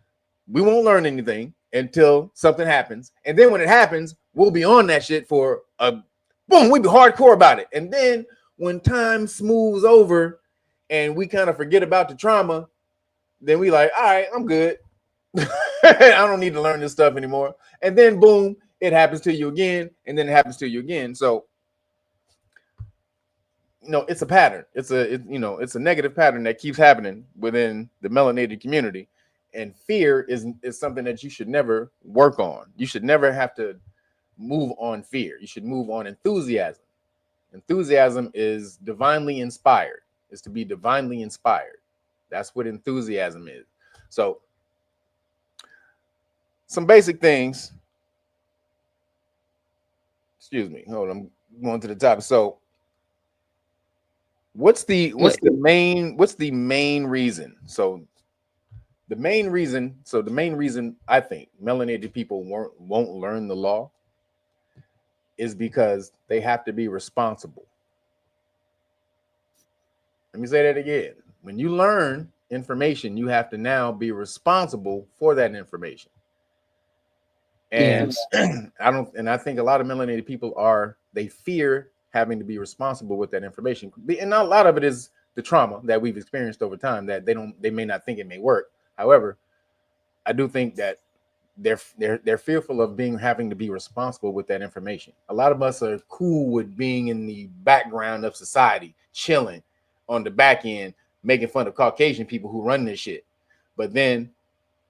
we won't learn anything until something happens. And then when it happens, we'll be on that shit for boom, we be hardcore about it. And then when time smooths over and we kind of forget about the trauma, then we like, all right, I'm good. I don't need to learn this stuff anymore. And then boom, it happens to you again, and then it happens to you again. So it's a pattern. It's a negative pattern that keeps happening within the melanated community. And fear is something that you should never work on. You should never have to move on fear. You should move on enthusiasm. Enthusiasm is divinely inspired. It's to be divinely inspired. That's what enthusiasm is. So some basic things. Excuse me. Hold on. I'm going to the top. So what's the main reason? So the main reason I think melanated people won't learn the law is because they have to be responsible. Let me say that again. When you learn information, you have to now be responsible for that information. And I think a lot of melanated people they fear having to be responsible with that information. And a lot of it is the trauma that we've experienced over time that they may not think it may work. However, I do think that they're fearful of having to be responsible with that information. A lot of us are cool with being in the background of society, chilling on the back end, making fun of Caucasian people who run this shit. But then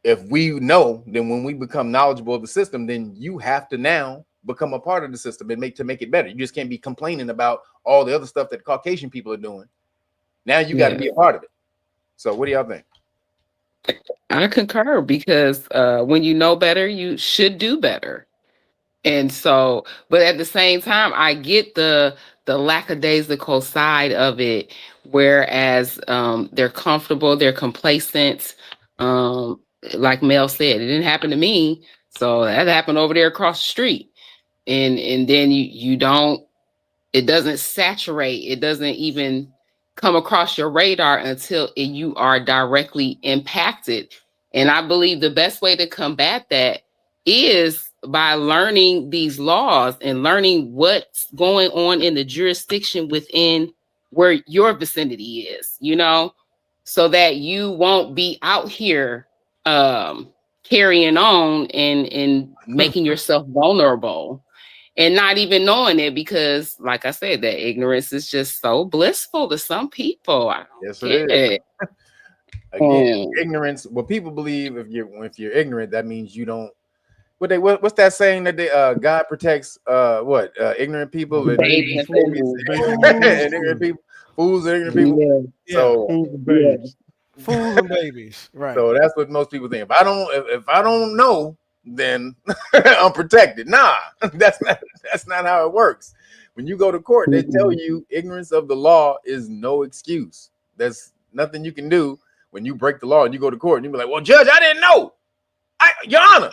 if we know, then when we become knowledgeable of the system, then you have to now become a part of the system and make it better. You just can't be complaining about all the other stuff that Caucasian people are doing. Now you got to be a part of it. So what do y'all think? I concur because when you know better, you should do better. And so, but at the same time, I get the lackadaisical side of it, whereas they're comfortable, they're complacent. Um, like Mel said, it didn't happen to me, so that happened over there across the street, and then you don't, it doesn't saturate, it doesn't even come across your radar until you are directly impacted. And I believe the best way to combat that is by learning these laws and learning what's going on in the jurisdiction within where your vicinity is, so that you won't be out here carrying on and making yourself vulnerable and not even knowing it, because like I said, that ignorance is just so blissful to some people. I don't Yes, get it is. it. Again, ignorance. What people believe, if you're ignorant, that means you don't. What's that saying that God protects ignorant people and Babes and fools. and ignorant people, fools and ignorant people. Yeah. So fools and babes. Fools and babies. Right. So that's what most people think. If I don't know, then I'm protected. Nah, that's not how it works. When you go to court, they tell you ignorance of the law is no excuse. There's nothing you can do when you break the law and you go to court and you be like, well, Judge, I didn't know. Your Honor.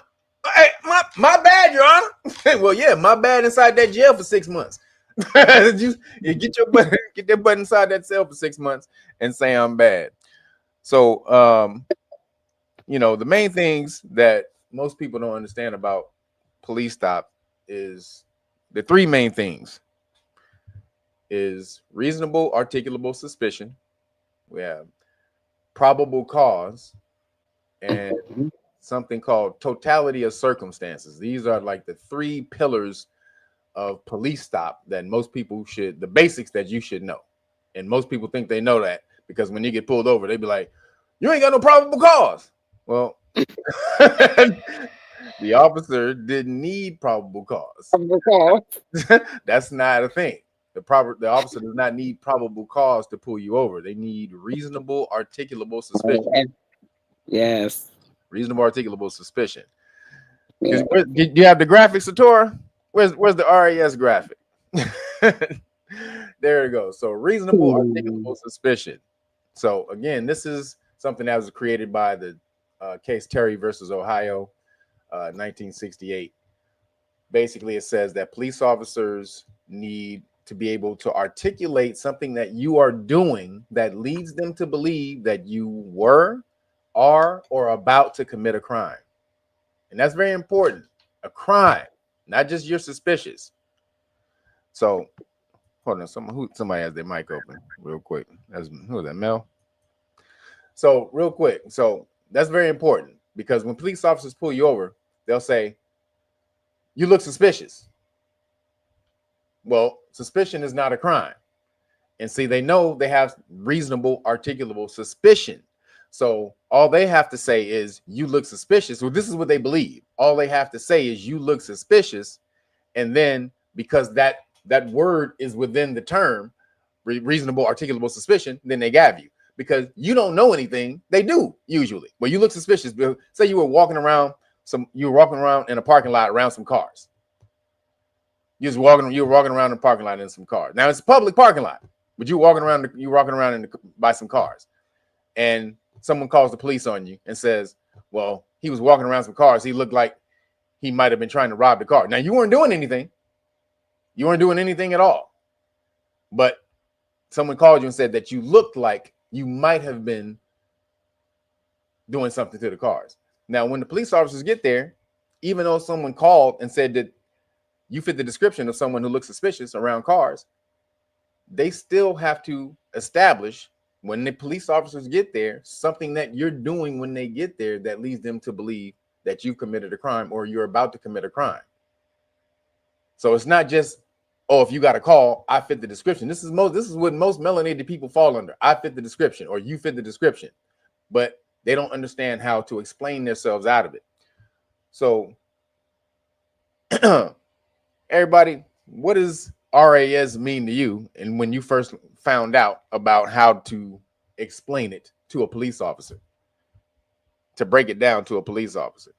Hey, my bad, Your Honor. Well, yeah, my bad inside that jail for 6 months. you get that butt inside that cell for 6 months and say I'm bad. So, the main things that most people don't understand about police stop is the three main things is reasonable, articulable suspicion. We have probable cause and something called totality of circumstances. These are like the three pillars of police stop that most people the basics that you should know. And most people think they know that because when you get pulled over, they be like, you ain't got no probable cause. Well, the officer didn't need probable cause. That's not a thing. The officer does not need probable cause to pull you over. They need reasonable, articulable suspicion. Yes. Reasonable, articulable suspicion. Yeah. Do you have the graphics, Satora? Where's the RAS graphic? There it goes. So reasonable, articulable suspicion. So again, this is something that was created by the case Terry versus Ohio, 1968. Basically, it says that police officers need to be able to articulate something that you are doing that leads them to believe that you were, are, or about to commit a crime. And that's very important. A crime, not just you're suspicious. So, hold on. Somebody has their mic open real quick. Who is that, Mel? So, real quick. So, that's very important because when police officers pull you over, they'll say, you look suspicious. Well, suspicion is not a crime. And see, they know they have reasonable, articulable suspicion. So all they have to say is, you look suspicious. Well, this is what they believe. All they have to say is, you look suspicious. And then because that word is within the term, reasonable, articulable suspicion, then they gab you. Because you don't know anything. They do, usually. Well, you look suspicious. Say you were walking around in a parking lot around some cars. You were walking around in the parking lot in some cars. Now it's a public parking lot, but you're walking around by some cars, and someone calls the police on you and says, well, he was walking around some cars. He looked like he might have been trying to rob the car. Now you weren't doing anything. You weren't doing anything at all. But someone called you and said that you looked like you might have been doing something to the cars. Now, when the police officers get there, even though someone called and said that you fit the description of someone who looks suspicious around cars, they still have to establish when the police officers get there something that you're doing when they get there that leads them to believe that you've committed a crime or you're about to commit a crime. So it's not just, oh, if you got a call, I fit the description. This is what most melanated people fall under. I fit the description or you fit the description, but they don't understand how to explain themselves out of it. So everybody, what does RAS mean to you? And when you first found out about how to explain it to a police officer? to break it down to a police officer?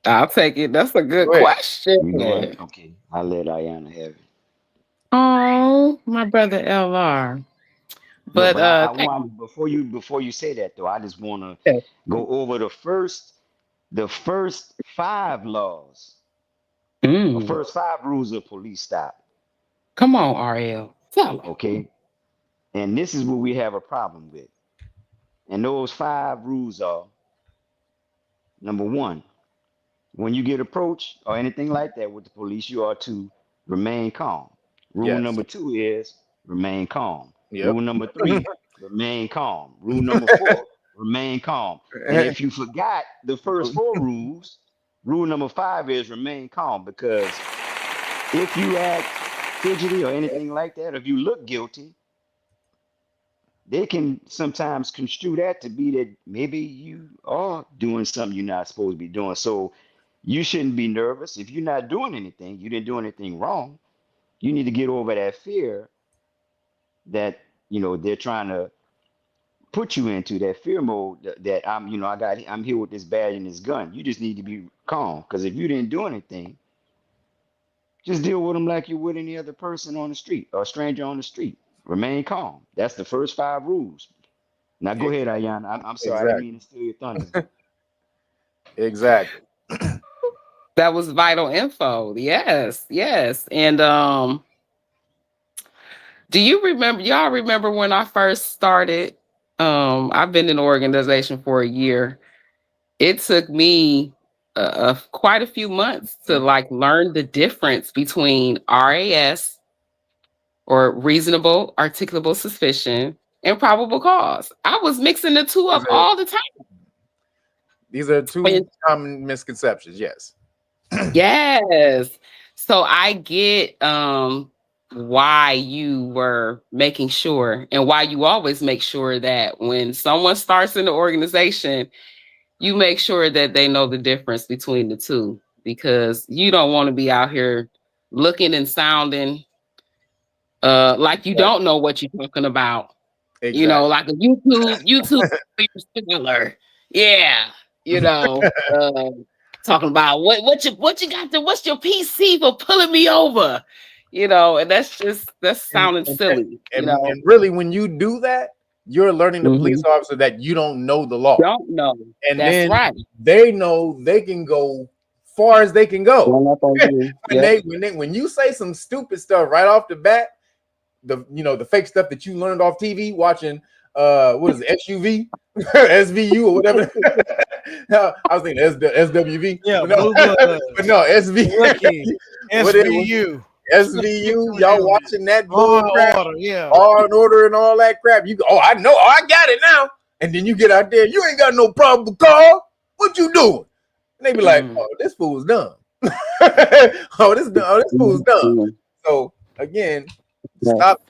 I'll take it. That's a good question. You go ahead. Okay, I'll let Ayana have it. Oh, my brother LR. But I want before you say that though, I just want to go over the first 5 laws, the first 5 rules of police stop. Come on, RL. Tell them. Okay, and this is what we have a problem with. And those 5 rules are: number 1, when you get approached or anything like that with the police, you are to remain calm. Rule number 2 is remain calm. Yep. Rule number 3, remain calm. Rule number 4, remain calm. And if you forgot the first 4 rules, rule number 5 is remain calm, because if you act fidgety or anything like that, if you look guilty, they can sometimes construe that to be that maybe you are doing something you're not supposed to be doing. So you shouldn't be nervous. If you're not doing anything, you didn't do anything wrong, you need to get over that fear that, they're trying to put you into, that fear mode that I'm here with this badge and this gun. You just need to be calm, because if you didn't do anything, just deal with them like you would any other person on the street or a stranger on the street. Remain calm. That's the first 5 rules. Now go ahead, Ayana. I'm sorry, I didn't mean to steal your thunder. Exactly. That was vital info. Yes. And do y'all remember when I first started? I've been in the organization for a year. It took me quite a few months to learn the difference between RAS, or reasonable articulable suspicion, and probable cause. I was mixing the two up all the time. These are 2 common misconceptions. Yes. Yes. So I get why you were making sure, and why you always make sure, that when someone starts in the organization, you make sure that they know the difference between the two, because you don't want to be out here looking and sounding like you don't know what you're talking about. Exactly. Like a YouTube seller. Yeah. Talking about what you got to, what's your PC for pulling me over? And that's sounding silly. And really, when you do that, you're learning the police officer that you don't know the law. Don't know. And that's then right. They know they can go far as they can go. When you say some stupid stuff right off the bat, the fake stuff that you learned off TV watching what is it, SUV, SVU, or whatever. I was thinking SWV. Yeah, but no, SVU. SVU, y'all watching that bull crap, Law and Order and all that crap. You go, I know, I got it now. And then you get out there, you ain't got no probable cause. What you doing? And they be like, oh, this fool's dumb. This fool's dumb. So again, stop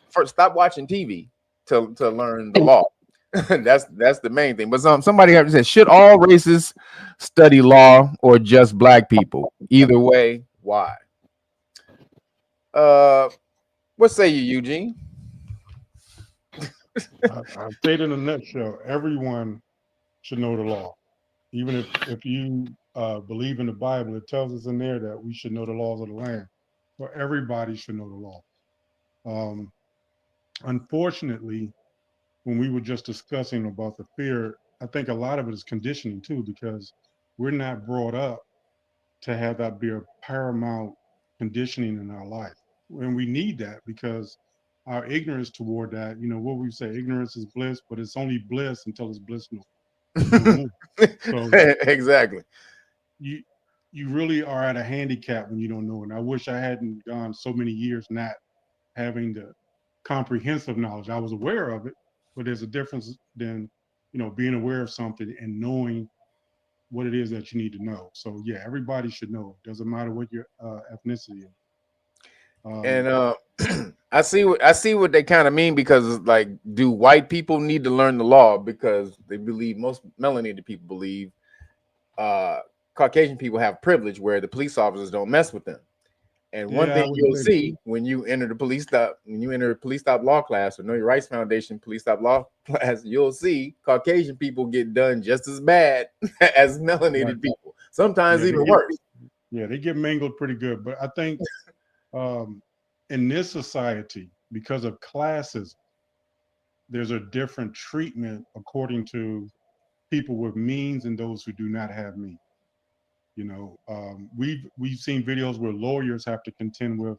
watching TV to learn the law. That's the main thing. But somebody have said, should all races study law or just black people? Either way, why? What say you, Eugene? I'll say it in a nutshell. Everyone should know the law. Even if you believe in the Bible, it tells us in there that we should know the laws of the land. So everybody should know the law. Unfortunately, when we were just discussing about the fear, I think a lot of it is conditioning too, because we're not brought up to have that be a paramount conditioning in our life. And we need that, because our ignorance toward that, what we say, ignorance is bliss, but it's only bliss until it's bliss no more. So exactly. You really are at a handicap when you don't know. And I wish I hadn't gone so many years not having the comprehensive knowledge. I was aware of it, but there's a difference than, being aware of something and knowing what it is that you need to know. So yeah, everybody should know. It doesn't matter what your ethnicity is. And I see what they kind of mean, because do white people need to learn the law because they believe, most melanated people believe Caucasian people have privilege where the police officers don't mess with them. And one thing you'll see when you enter the police stop, law class or Know Your Rights Foundation police stop law class, you'll see Caucasian people get done just as bad as melanated people. Sometimes even worse. Yeah, they get mangled pretty good. But I think in this society, because of classes, there's a different treatment according to people with means and those who do not have means. You know, we've seen videos where lawyers have to contend with,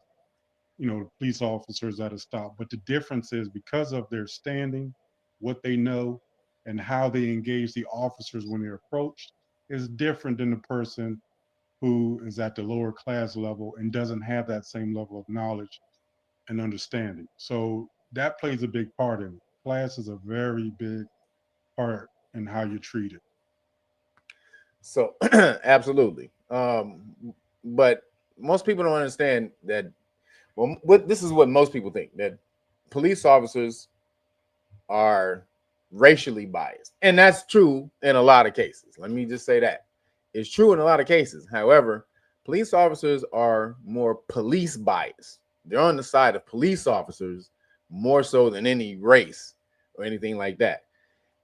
you know, police officers at a stop. But the difference is because of their standing, what they know, and how they engage the officers when they're approached is different than the person who is at the lower class level and doesn't have that same level of knowledge and understanding. So that plays a big part in it. Class is a very big part in how you're treated. So absolutely. But most people don't understand that. Well, this is what most people think, that police officers are racially biased. And that's true in a lot of cases. Let me just say that. It's true in a lot of cases. However, police officers are more police biased. They're on the side of police officers more so than any race or anything like that.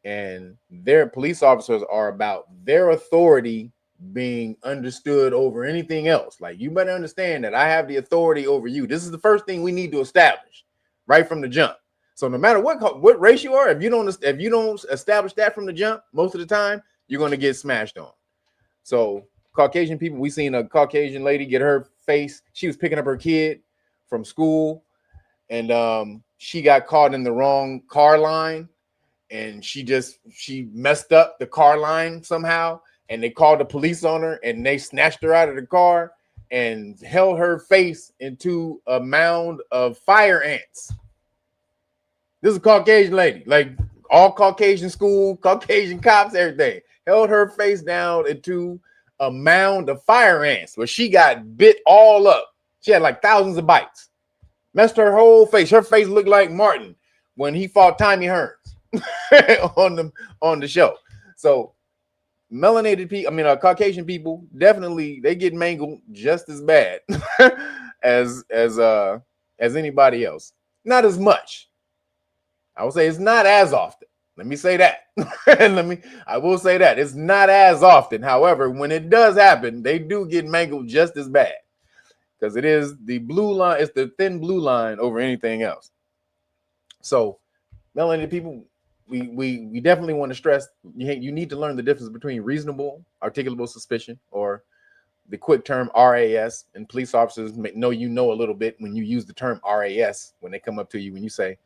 And their police officers are about their authority being understood over anything else. Like, you better understand that I have the authority over you. This is the first thing we need to establish right from the jump. So no matter what race you are, if you don't establish that from the jump, most of the time you're going to get smashed on. So Caucasian people, we seen a Caucasian lady get her face. She was picking up her kid from school, and she got caught in the wrong car line. And she messed up the car line somehow, and they called the police on her, and they snatched her out of the car and held her face into a mound of fire ants. This is a Caucasian lady, like all Caucasian school, Caucasian cops, everything. Held her face down into a mound of fire ants where she got bit all up. She had like thousands of bites. Messed her whole face. Her face looked like Martin when he fought Tommy Hearns. on the show. So melanated people, Caucasian people, definitely they get mangled just as bad as anybody else. Not as much. I would say it's not as often. Let me say that. I will say that it's not as often. However, when it does happen, they do get mangled just as bad, because it is the blue line. It's the thin blue line over anything else. So melanated people, we definitely want to stress you need to learn the difference between reasonable articulable suspicion, or the quick term RAS, and police officers know a little bit when you use the term RAS when they come up to you, when you say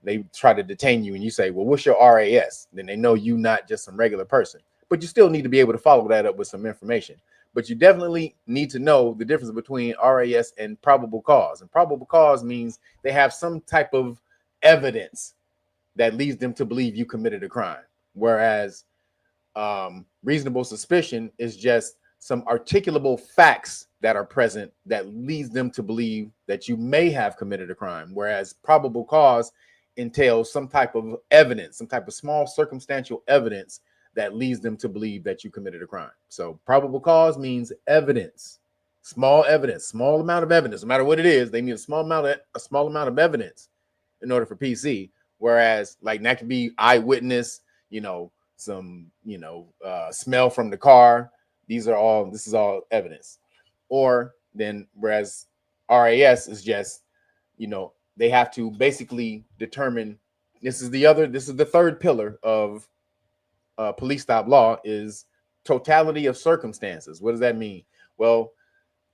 they try to detain you and you say, well, what's your RAS? Then they know you not just some regular person, but you still need to be able to follow that up with some information. But you definitely need to know the difference between RAS and probable cause. And probable cause means they have some type of evidence that leads them to believe you committed a crime. Whereas reasonable suspicion is just some articulable facts that are present that leads them to believe that you may have committed a crime. Whereas probable cause entails some type of evidence, some type of small circumstantial evidence that leads them to believe that you committed a crime. So probable cause means evidence, small amount of evidence. No matter what it is, they need a small amount of evidence in order for PC. Whereas, like, that could be eyewitness, some, smell from the car. This is all evidence. Or then, whereas RAS is just, they have to basically determine, this is the third pillar of police stop law, is totality of circumstances. What does that mean? Well,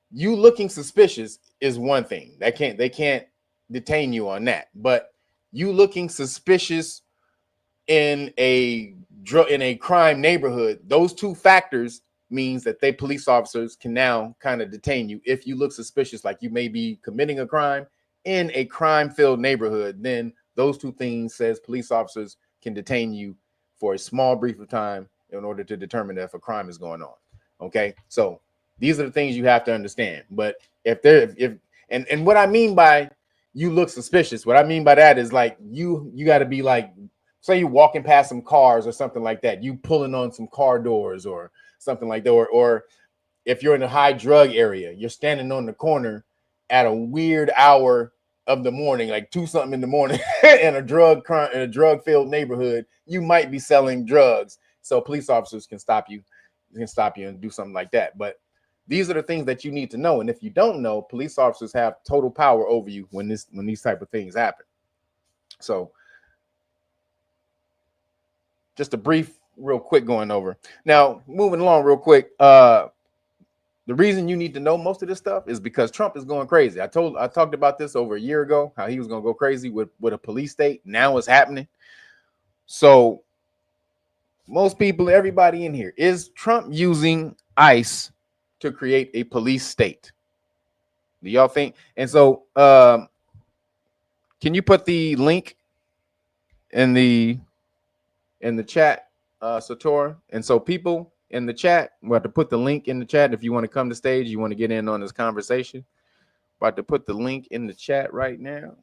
you looking suspicious is one thing. They can't detain you on that. But you looking suspicious in a crime neighborhood, those two factors means that police officers can now kind of detain you if you look suspicious, like you may be committing a crime in a crime-filled neighborhood. Then those two things says police officers can detain you for a small brief of time in order to determine if a crime is going on. Okay, so these are the things you have to understand. But and what I mean by you look suspicious, what I mean by that is, like, you got to be like, say you're walking past some cars or something like that, you pulling on some car doors or something like that, or if you're in a high drug area, you're standing on the corner at a weird hour of the morning, like 2-something in the morning, in a drug-filled neighborhood, you might be selling drugs. So police officers can stop you, and do something like that. But these are the things that you need to know. And if you don't know, police officers have total power over you when these type of things happen. So just a brief, real quick going over. Now, moving along real quick. The reason you need to know most of this stuff is because Trump is going crazy. I talked about this over a year ago, how he was going to go crazy with a police state. Now it's happening. So most people, everybody in here, is Trump using ICE to create a police state? Do y'all think? And so can you put the link in the chat, Sator? And so people in the chat, we're about to put the link in the chat. If you want to come to stage, you want to get in on this conversation, about to put the link in the chat right now.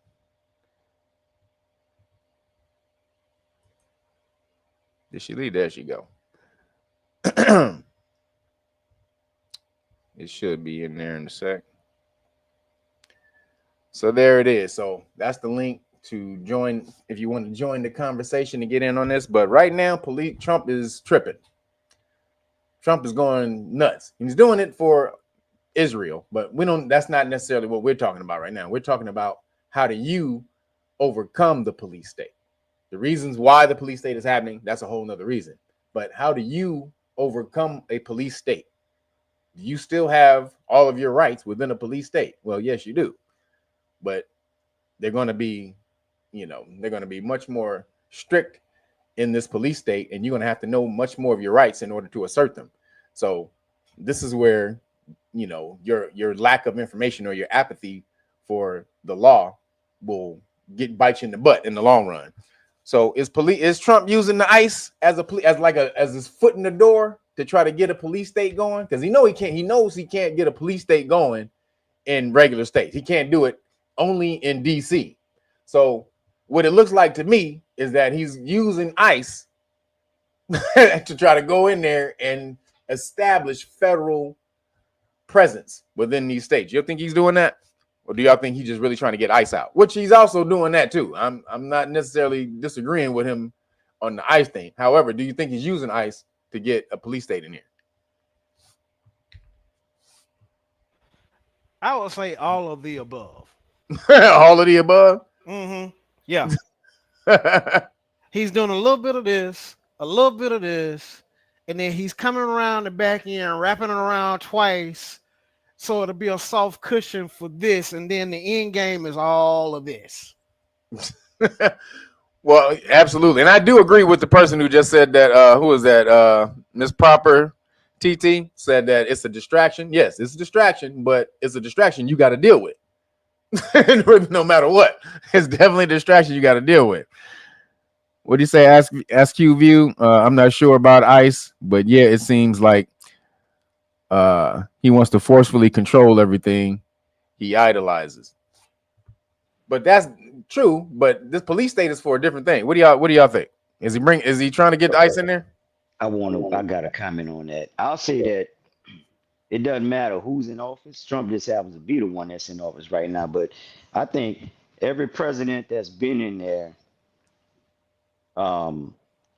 Did she leave? There she go. It should be in there in a sec. So there it is. So that's the link to join if you want to join the conversation to get in on this. But right now, Trump is tripping. Trump is going nuts. He's doing it for Israel, but that's not necessarily what we're talking about right now. We're talking about how do you overcome the police state? The reasons why the police state is happening, that's a whole nother reason. But how do you overcome a police state? Do you still have all of your rights within a police state? Well, yes, you do. But they're going to be, they're going to be much more strict in this police state, and you're going to have to know much more of your rights in order to assert them. So this is where, your lack of information or your apathy for the law will bite you in the butt in the long run. So is Trump using the ICE as his foot in the door to try to get a police state going? Because he knows he can't get a police state going in regular states. He can't do it only in DC. So what it looks like to me is that he's using ICE to try to go in there and establish federal presence within these states. You think he's doing that? Or do y'all think he's just really trying to get ICE out? Which he's also doing that too. I'm not necessarily disagreeing with him on the ICE thing. However, do you think he's using ICE to get a police state in here? I would say all of the above. All of the above? Mm-hmm. Yeah. He's doing a little bit of this, a little bit of this, and then he's coming around the back end, wrapping it around twice, so it'll be a soft cushion for this, and then the end game is all of this. Well, absolutely. And I do agree with the person who just said that, who was that? Miss Proper TT said that it's a distraction. Yes, it's a distraction, but it's a distraction you got to deal with. No matter what, it's definitely a distraction you got to deal with. What do you say? Ask Q View. I'm not sure about ICE, but yeah, it seems like he wants to forcefully control everything he idolizes. But that's true. But this police state is for a different thing. What do y'all think? Is he trying to get ICE in there? I got a comment on that. I'll say that it doesn't matter who's in office. Trump just happens to be the one that's in office right now. But I think every president that's been in there, and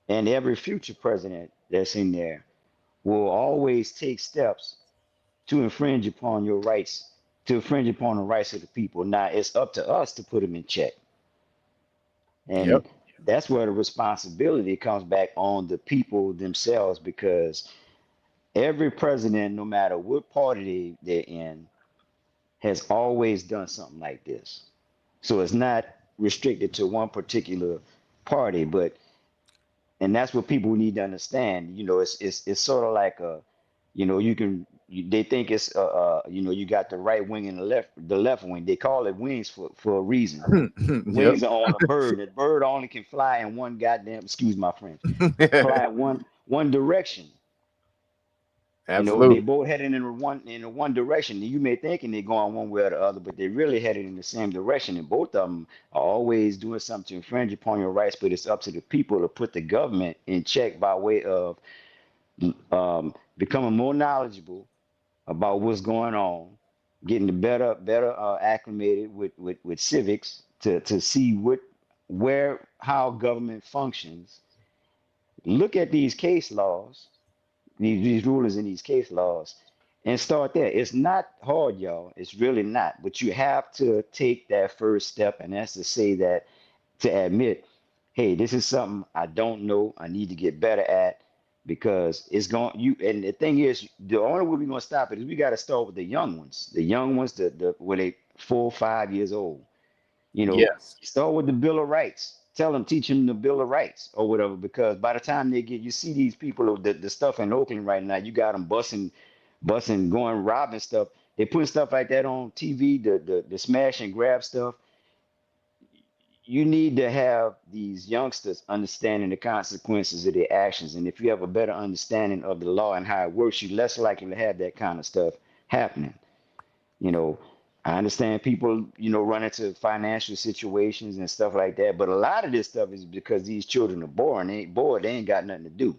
every future president that's in there will always take steps to infringe upon your rights, to infringe upon the rights of the people. Now it's up to us to put them in check. And that's where the responsibility comes back on the people themselves, because every president, no matter what party they're in, has always done something like this. So it's not restricted to one particular party, and that's what people need to understand. It's sort of like they think it's you got the right wing and the left wing. They call it wings for a reason. Wings are on a bird. The bird only can fly in one goddamn, excuse my French, fly in one direction. Absolutely. They both heading in one direction. You may think they're going one way or the other, but they're really headed in the same direction. And both of them are always doing something to infringe upon your rights. But it's up to the people to put the government in check by way of becoming more knowledgeable about what's going on, getting the better acclimated with civics to see how government functions. Look at these case laws, these rulings in these case laws, and start there. It's not hard, y'all. It's really not. But you have to take that first step, and that's to say that, to admit, hey, this is something I don't know. I need to get better at, because it's going you. And the thing is, the only way we're gonna stop it is we got to start with the young ones. The young ones, the when they 4 or 5 years old. You know, Yes. start with the Bill of Rights. Teach them the Bill of Rights or whatever, because by the time they get, you see these people, the stuff in Oakland right now, you got them busing, going robbing stuff. They put stuff like that on TV, the smash and grab stuff. You need to have these youngsters understanding the consequences of their actions. And if you have a better understanding of the law and how it works, you're less likely to have that kind of stuff happening. You know, I understand people, run into financial situations and stuff like that, but a lot of this stuff is because these children are bored. They ain't bored. They ain't got nothing to do.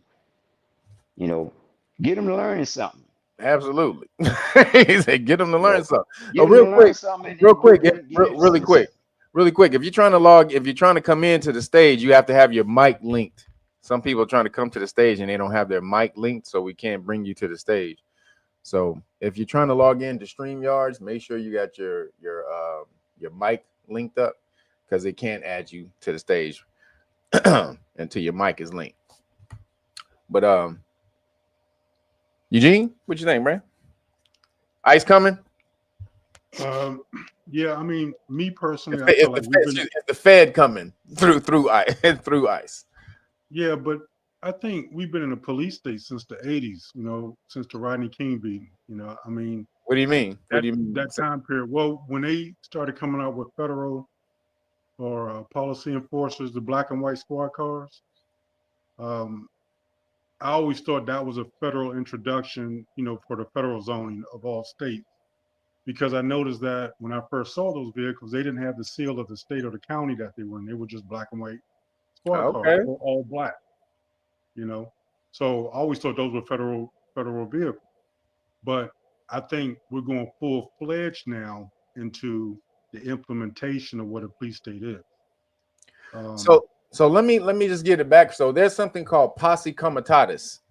Get them learning something. Absolutely. He said, get them to learn something. Really quick. If you're trying to come into the stage, you have to have your mic linked. Some people are trying to come to the stage and they don't have their mic linked, so we can't bring you to the stage. So if you're trying to log into StreamYards, make sure you got your mic linked up, because it can't add you to the stage until your mic is linked. But Eugene, what you think, man? Ice coming? Yeah, I mean, me personally, it's the Fed coming through ice. Yeah, but I think we've been in a police state since the 80s, since the Rodney King beating. I mean, what do you mean? That time period? Well, when they started coming out with federal or policy enforcers, the black and white squad cars, I always thought that was a federal introduction, for the federal zoning of all states, because I noticed that when I first saw those vehicles, they didn't have the seal of the state or the county that they were in. They were just black and white squad cars, or all black. So I always thought those were federal vehicles. But I think we're going full-fledged now into the implementation of what a police state is. So let me just get it back. So there's something called posse comitatus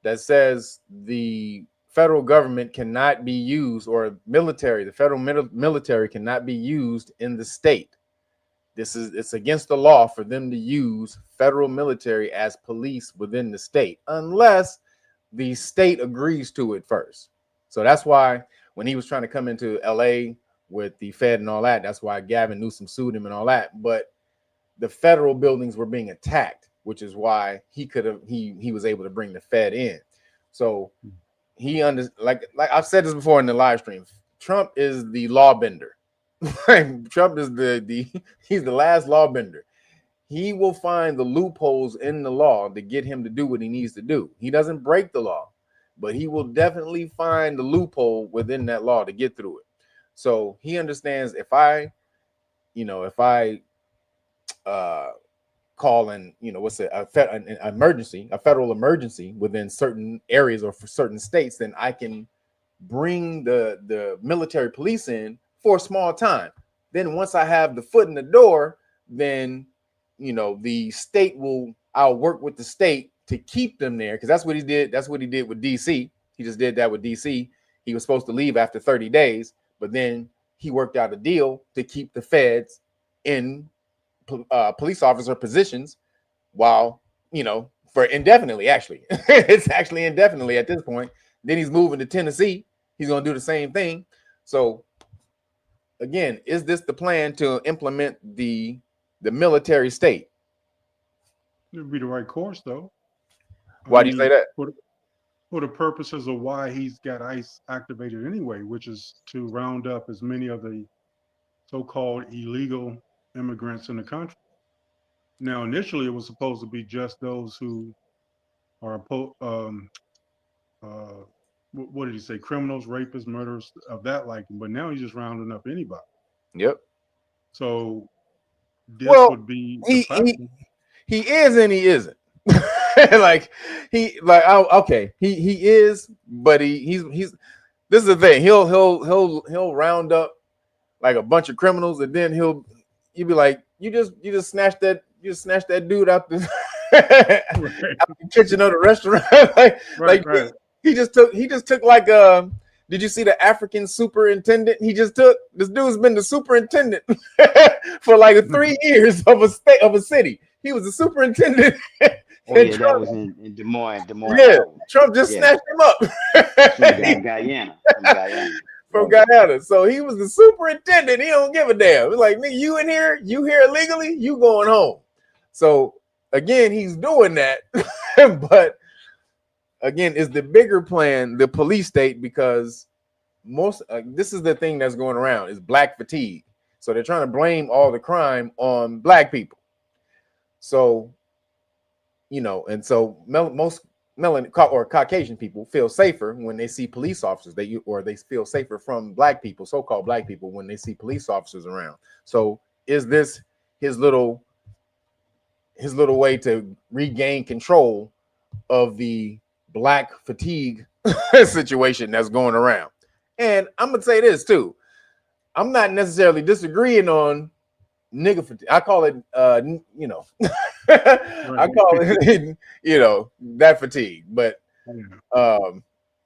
that says the federal government cannot be used, or the federal military cannot be used in the state. It's against the law for them to use federal military as police within the state, unless the state agrees to it first. So that's why when he was trying to come into LA with the Fed and all that, that's why Gavin Newsom sued him and all that. But the federal buildings were being attacked, which is why he was able to bring the Fed in. So like I've said this before in the live stream, Trump is the law bender. Trump is he's the last law bender. He will find the loopholes in the law to get him to do what he needs to do. He doesn't break the law, but he will definitely find the loophole within that law to get through it. So he understands if I call in, an emergency, a federal emergency within certain areas or for certain states, then I can bring the military police in for a small time. Then once I have the foot in the door, then the state I'll work with the state to keep them there, because that's what he did. That's what he did with DC. He just did that with DC. He was supposed to leave after 30 days, but then he worked out a deal to keep the feds in police officer positions while, for indefinitely, actually. It's actually indefinitely at this point. Then he's moving to Tennessee. He's going to do the same thing. So again, is this the plan to implement the military state? It would be the right course, though. Why do you say that? For the purposes of why he's got ICE activated anyway, which is to round up as many of the so-called illegal immigrants in the country. Now, initially, it was supposed to be just those who are, what did he say? Criminals, rapists, murderers of that liking. But now he's just rounding up anybody. Yep. So this would be he is and he isn't. He is, but he's this is the thing. He'll round up like a bunch of criminals, and then you'll be like, you just snatched that dude out the, out the kitchen of the restaurant. Right. He just took like did you see the African superintendent? This dude's been the superintendent for like 3 years of a city. He was the superintendent. Oh yeah, Trump, that was in Des Moines. Yeah, Trump just snatched him up. From Guyana. From Guyana. So he was the superintendent. He don't give a damn. It's like, nigga, you in here? You here illegally? You going home. So again, he's doing that. But again, is the bigger plan the police state? Because this is the thing that's going around is black fatigue. So they're trying to blame all the crime on black people. So, and so most melanin or Caucasian people feel safer when they see police officers. They feel safer from black people, so-called black people, when they see police officers around. So is this his little way to regain control of the black fatigue situation that's going around? And I'm gonna say this too. I'm not necessarily disagreeing on nigga fatigue. I call it I call it that fatigue. But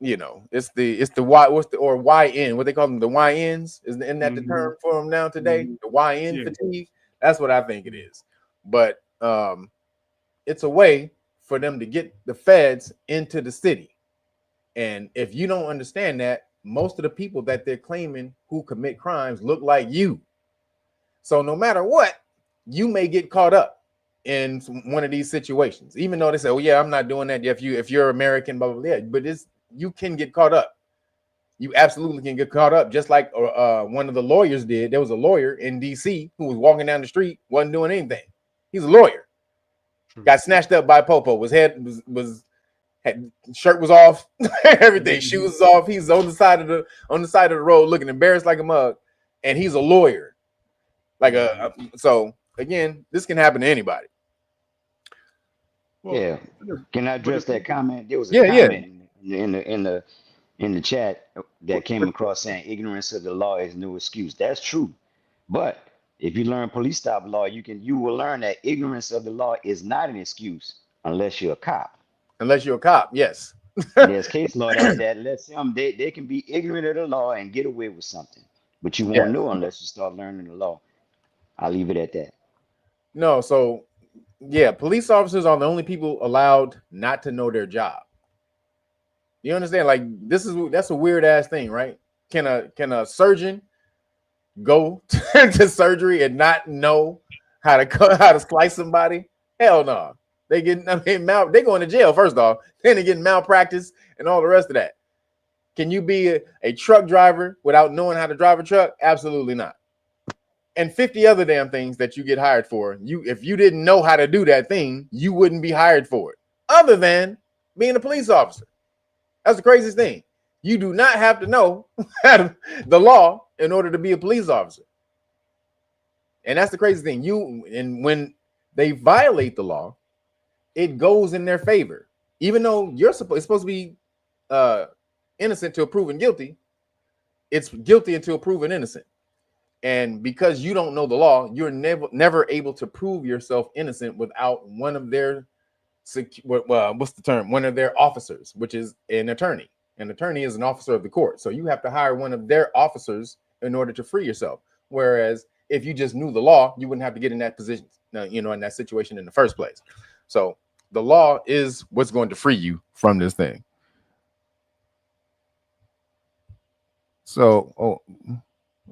it's the YN, what they call them, the YNs. Isn't that the term for them now today? The YN fatigue. That's what I think it is. But it's a way for them to get the feds into the city. And if you don't understand that, most of the people that they're claiming who commit crimes look like you. So no matter what, you may get caught up in one of these situations, even though they say, "Oh yeah, I'm not doing that." If you're American, blah blah blah. But you can get caught up. You absolutely can get caught up, just like one of the lawyers did. There was a lawyer in D.C. who was walking down the street, wasn't doing anything. He's a lawyer. Got snatched up by Popo. His head shirt was off, everything, shoes was off. He's on the side of the road, looking embarrassed like a mug, and he's a lawyer. So again, this can happen to anybody. Yeah. Can I address that comment? There was a comment in the chat that came across saying ignorance of the law is no excuse. That's true. But if you learn police stop law, you will learn that ignorance of the law is not an excuse unless you're a cop. Unless you're a cop, yes. There's case law that lets them, they can be ignorant of the law and get away with something. But you won't know unless you start learning the law. I'll leave it at that. No, so police officers are the only people allowed not to know their job. You understand? Like that's a weird ass thing, right? Can a surgeon go to surgery and not know how to slice somebody? Hell no. They going to jail first off. Then they getting malpractice and all the rest of that. Can you be a truck driver without knowing how to drive a truck? Absolutely not. And 50 other damn things that you get hired for. If you didn't know how to do that thing, you wouldn't be hired for it. Other than being a police officer. That's the craziest thing. You do not have to know the law in order to be a police officer. And that's the crazy thing. And when they violate the law, it goes in their favor. Even though it's supposed to be innocent till proven guilty, it's guilty until proven innocent. And because you don't know the law, you're never able to prove yourself innocent without one of their one of their officers, which is an attorney. An attorney is an officer of the court. So you have to hire one of their officers in order to free yourself. Whereas if you just knew the law, you wouldn't have to get in that position, in that situation in the first place. So the law is what's going to free you from this thing. So,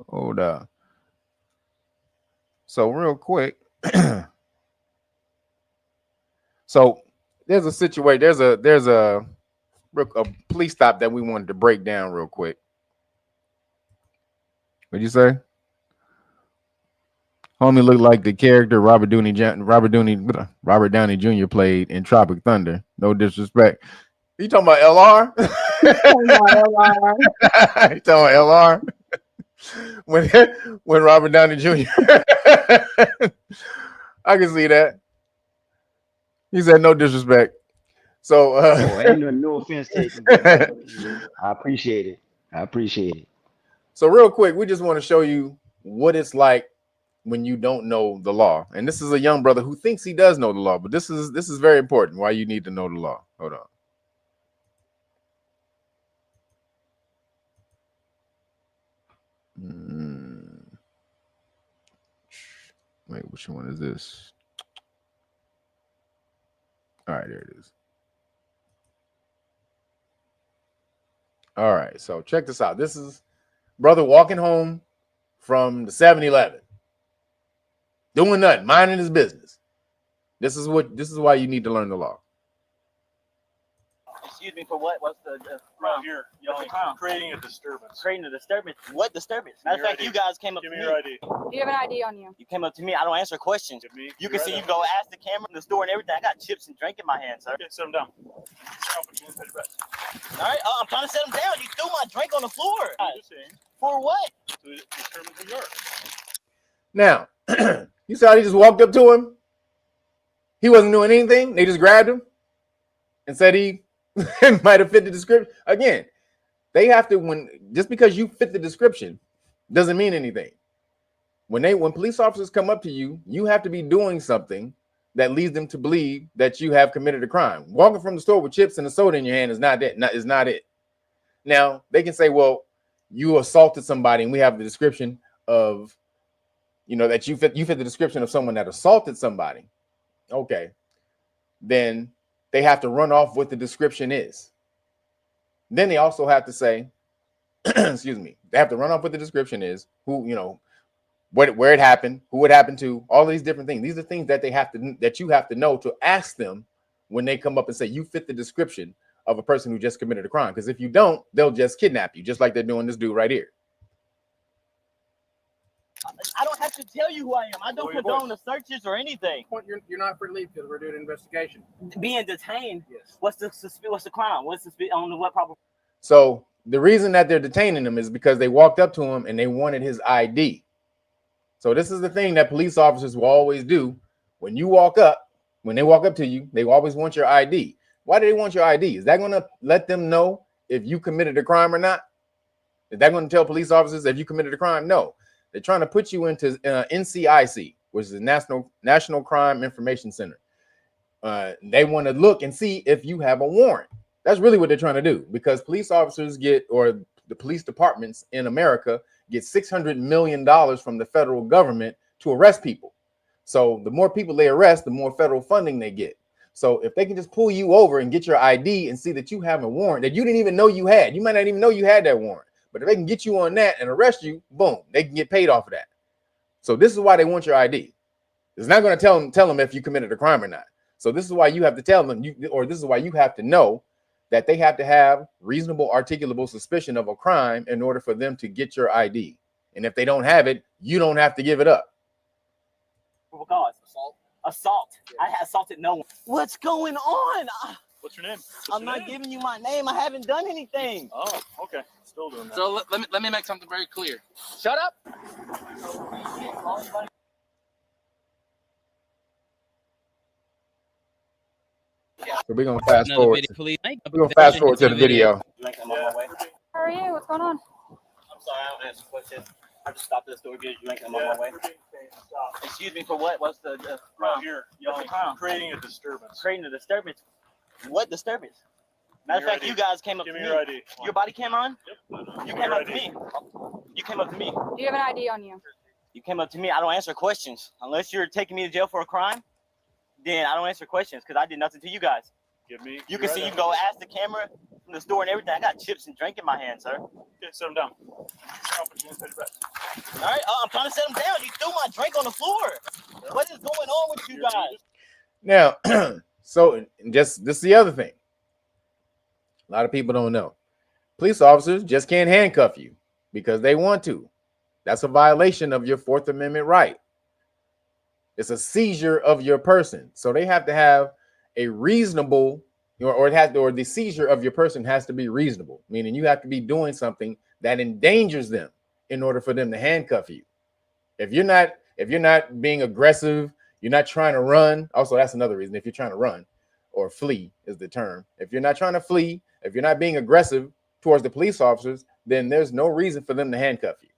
hold on. So real quick. So there's a situation. There's a police stop that we wanted to break down real quick. What'd you say? Homie looked like the character Robert Downey Jr. played in Tropic Thunder. No disrespect. You talking about LR? You talking about LR? When Robert Downey Jr. I can see that. He said no disrespect. So ain't no offense taken. I appreciate it. I appreciate it. So real quick, we just want to show you what it's like when you don't know the law. And this is a young brother who thinks he does know the law, but this is very important why you need to know the law. Hold on. Wait, which one is this? All right, there it is. All right, so check this out. This is brother walking home from the 7-Eleven, doing nothing, minding his business. This is why you need to learn the law. Excuse me, for what? What's the Right here, yelling, creating a disturbance. Creating a disturbance? What disturbance? Matter of fact, you guys came up to me. Give me your ID. Do you have an ID on you? You came up to me. I don't answer questions. You can see you go ask the camera in the store and everything. I got chips and drink in my hand, sir. Okay, set them down. All right, I'm trying to set them down. You threw my drink on the floor. For what? To determine who you are. Now, you saw he just walked up to him. He wasn't doing anything. They just grabbed him and said he might have fit the description. Again, they have to, just because you fit the description doesn't mean anything. When police officers come up to you, you have to be doing something that leads them to believe that you have committed a crime. Walking from the store with chips and a soda in your hand is not it. Now, they can say, well, you assaulted somebody and we have the description of, that you fit the description of someone that assaulted somebody. Okay. Then they have to run off what the description is. Then they also have to say, excuse me, they have to run off what the description is, who, where it happened, who it happened to, all these different things. These are things that you have to know to ask them when they come up and say you fit the description of a person who just committed a crime. Because if you don't, they'll just kidnap you, just like they're doing this dude right here. I don't have to tell you who I am. I don't condone the searches or anything. You're not free to leave because we're doing an investigation. Being detained. Yes. What's the crime? What's the on what proper? So the reason that they're detaining him is because they walked up to him and they wanted his ID. So this is the thing that police officers will always do when they walk up to you. They always want your ID. Why do they want your ID? Is that going to let them know if you committed a crime or not? Is that going to tell police officers if you committed a crime? No. They're trying to put you into NCIC, which is the National Crime Information Center. They want to look and see if you have a warrant. That's really what they're trying to do, because police officers or the police departments in America get $600 million from the federal government to arrest people. So the more people they arrest, the more federal funding they get. So if they can just pull you over and get your ID and see that you have a warrant that you didn't even know you had, you might not even know you had that warrant. But if they can get you on that and arrest you, boom, they can get paid off of that. So this is why they want your ID. It's not going to tell them if you committed a crime or not. So this is why you have to tell them, this is why you have to know that they have to have reasonable articulable suspicion of a crime in order for them to get your ID. And if they don't have it, you don't have to give it up. Cause assault. I had assaulted no one. What's going on? What's your name? I'm not giving you my name. I haven't done anything. Oh, okay. Still doing that. So let me make something very clear. Shut up. So we're gonna fast forward. We're gonna fast forward to the video. How are you? What's going on? I'm sorry, I don't answer questions. I just stopped at the store to get a drink. I'm on my way. Excuse me, for what? What's the Right here, yelling, creating a disturbance. Creating a disturbance? What disturbance? Matter of fact, you guys came up to me. Give me your ID. Your body camera on? Yep. You came up to me. You came up to me. Do you have an ID on you? You came up to me. I don't answer questions. Unless you're taking me to jail for a crime, then I don't answer questions because I did nothing to you guys. You can see you go ask the camera from the store and everything. I got chips and drink in my hand, sir. Okay, set them down. All right, I'm trying to set them down. You threw my drink on the floor. What is going on with you guys? Now, so this is the other thing. A lot of people don't know. Police officers just can't handcuff you because they want to. That's a violation of your Fourth Amendment right. It's a seizure of your person. So they have to have a reasonable, or the seizure of your person has to be reasonable, meaning you have to be doing something that endangers them in order for them to handcuff you. If you're not being aggressive, you're not trying to run. Also, that's another reason. If you're trying to run or flee is the term. If you're not trying to flee, if you're not being aggressive towards the police officers, then there's no reason for them to handcuff you,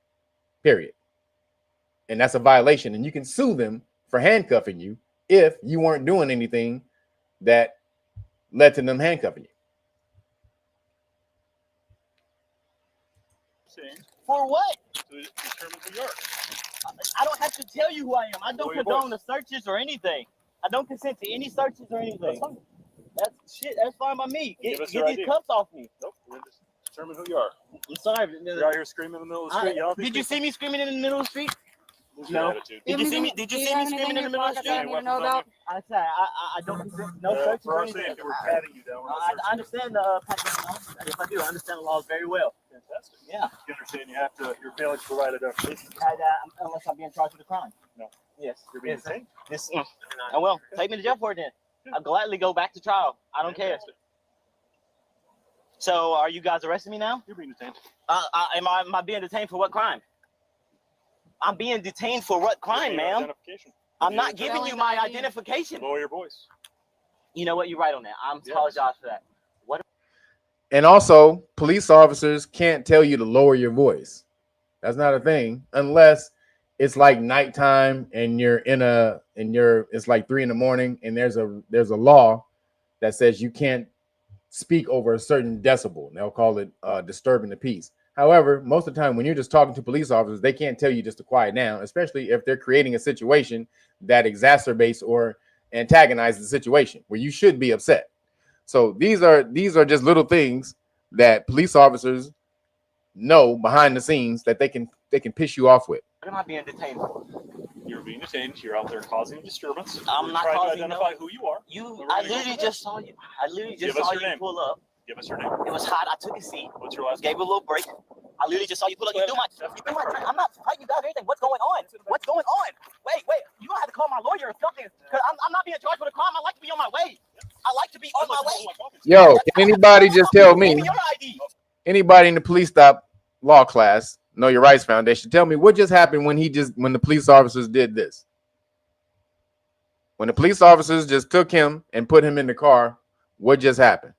period. And that's a violation. And you can sue them for handcuffing you if you weren't doing anything that led to them handcuffing you. For what? To determine who you are. I don't have to tell you who I am. I don't condone the searches or anything. I don't consent to any searches or anything. That's shit. That's fine by me. Get these cuffs off me. Nope. We're going to determine who you are. I'm sorry. You're out here screaming in the middle of the street. Did you see me screaming in the middle of the street? No. Did you see me? Did you see me screaming in the middle of the street? I said I don't consent. No searches or anything. If we're patting you down, I understand the yes, I do. I understand the laws very well. Fantastic. Yeah. You understand you're failing to provide identification. Unless I'm being charged with a crime. No. Yes. You're being detained. I will. Take me to jail for it then. I'll gladly go back to trial. I don't care. So are you guys arresting me now? You're being detained. Am I being detained for what crime? I'm being detained for what crime, ma'am? I'm not giving you my identification. Lower your voice. You know what? You're right on that. I apologize for that. What? And also, police officers can't tell you to lower your voice. That's not a thing unless it's like nighttime and it's like 3 a.m. and there's a law that says you can't speak over a certain decibel. They'll call it disturbing the peace. However, most of the time when you're just talking to police officers, they can't tell you just to quiet down, especially if they're creating a situation that exacerbates or antagonizes the situation where you should be upset. So these are just little things that police officers know behind the scenes that they can piss you off with. What am I being detained for? You're being detained. You're out there causing a disturbance. I'm not trying causing to identify who you are. I literally just saw you. I literally just saw you pull up. Give us your name. It was hot. I took a seat. What's your last name? Gave a little break. I literally just saw you pull up. You do my drink. I'm not fighting you guys or anything. What's going on? What's going on? Wait. You don't have to call my lawyer or something. Because I'm not being charged with a crime. I like to be on my way. I like to be on my way. Yo, can anybody just tell me? Anybody in the police stop law class, Know Your Rights Foundation, tell me what just happened when the police officers did this. When the police officers just took him and put him in the car, what just happened?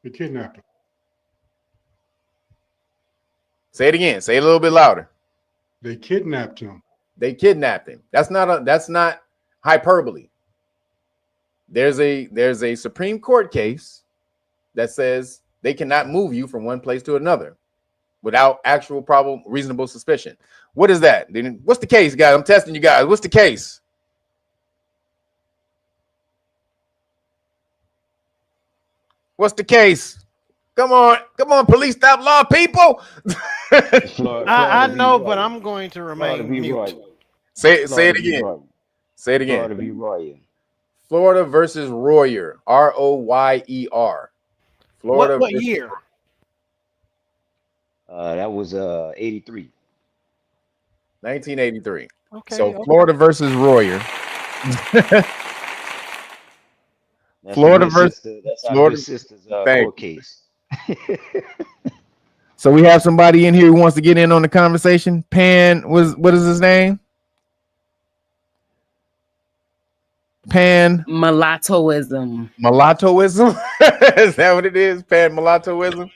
They kidnapped him. Say it again. Say it a little bit louder. They kidnapped him. They kidnapped him. That's not hyperbole. There's a Supreme Court case that says they cannot move you from one place to another without actual probable reasonable suspicion. What is that? What's the case, guys? I'm testing you guys. What's the case? What's the case? Come on, police stop law, people. I know, but I'm going to remain mute. Say it again. Say it again. Florida versus Royer. Royer. Florida. What year? That was 83. 1983. Okay. So Florida versus Royer. Florida versus Florida sister's court case. So we have somebody in here who wants to get in on the conversation. Pan what is his name? Pan mulattoism. Mulattoism? Is that what it is? Pan mulattoism?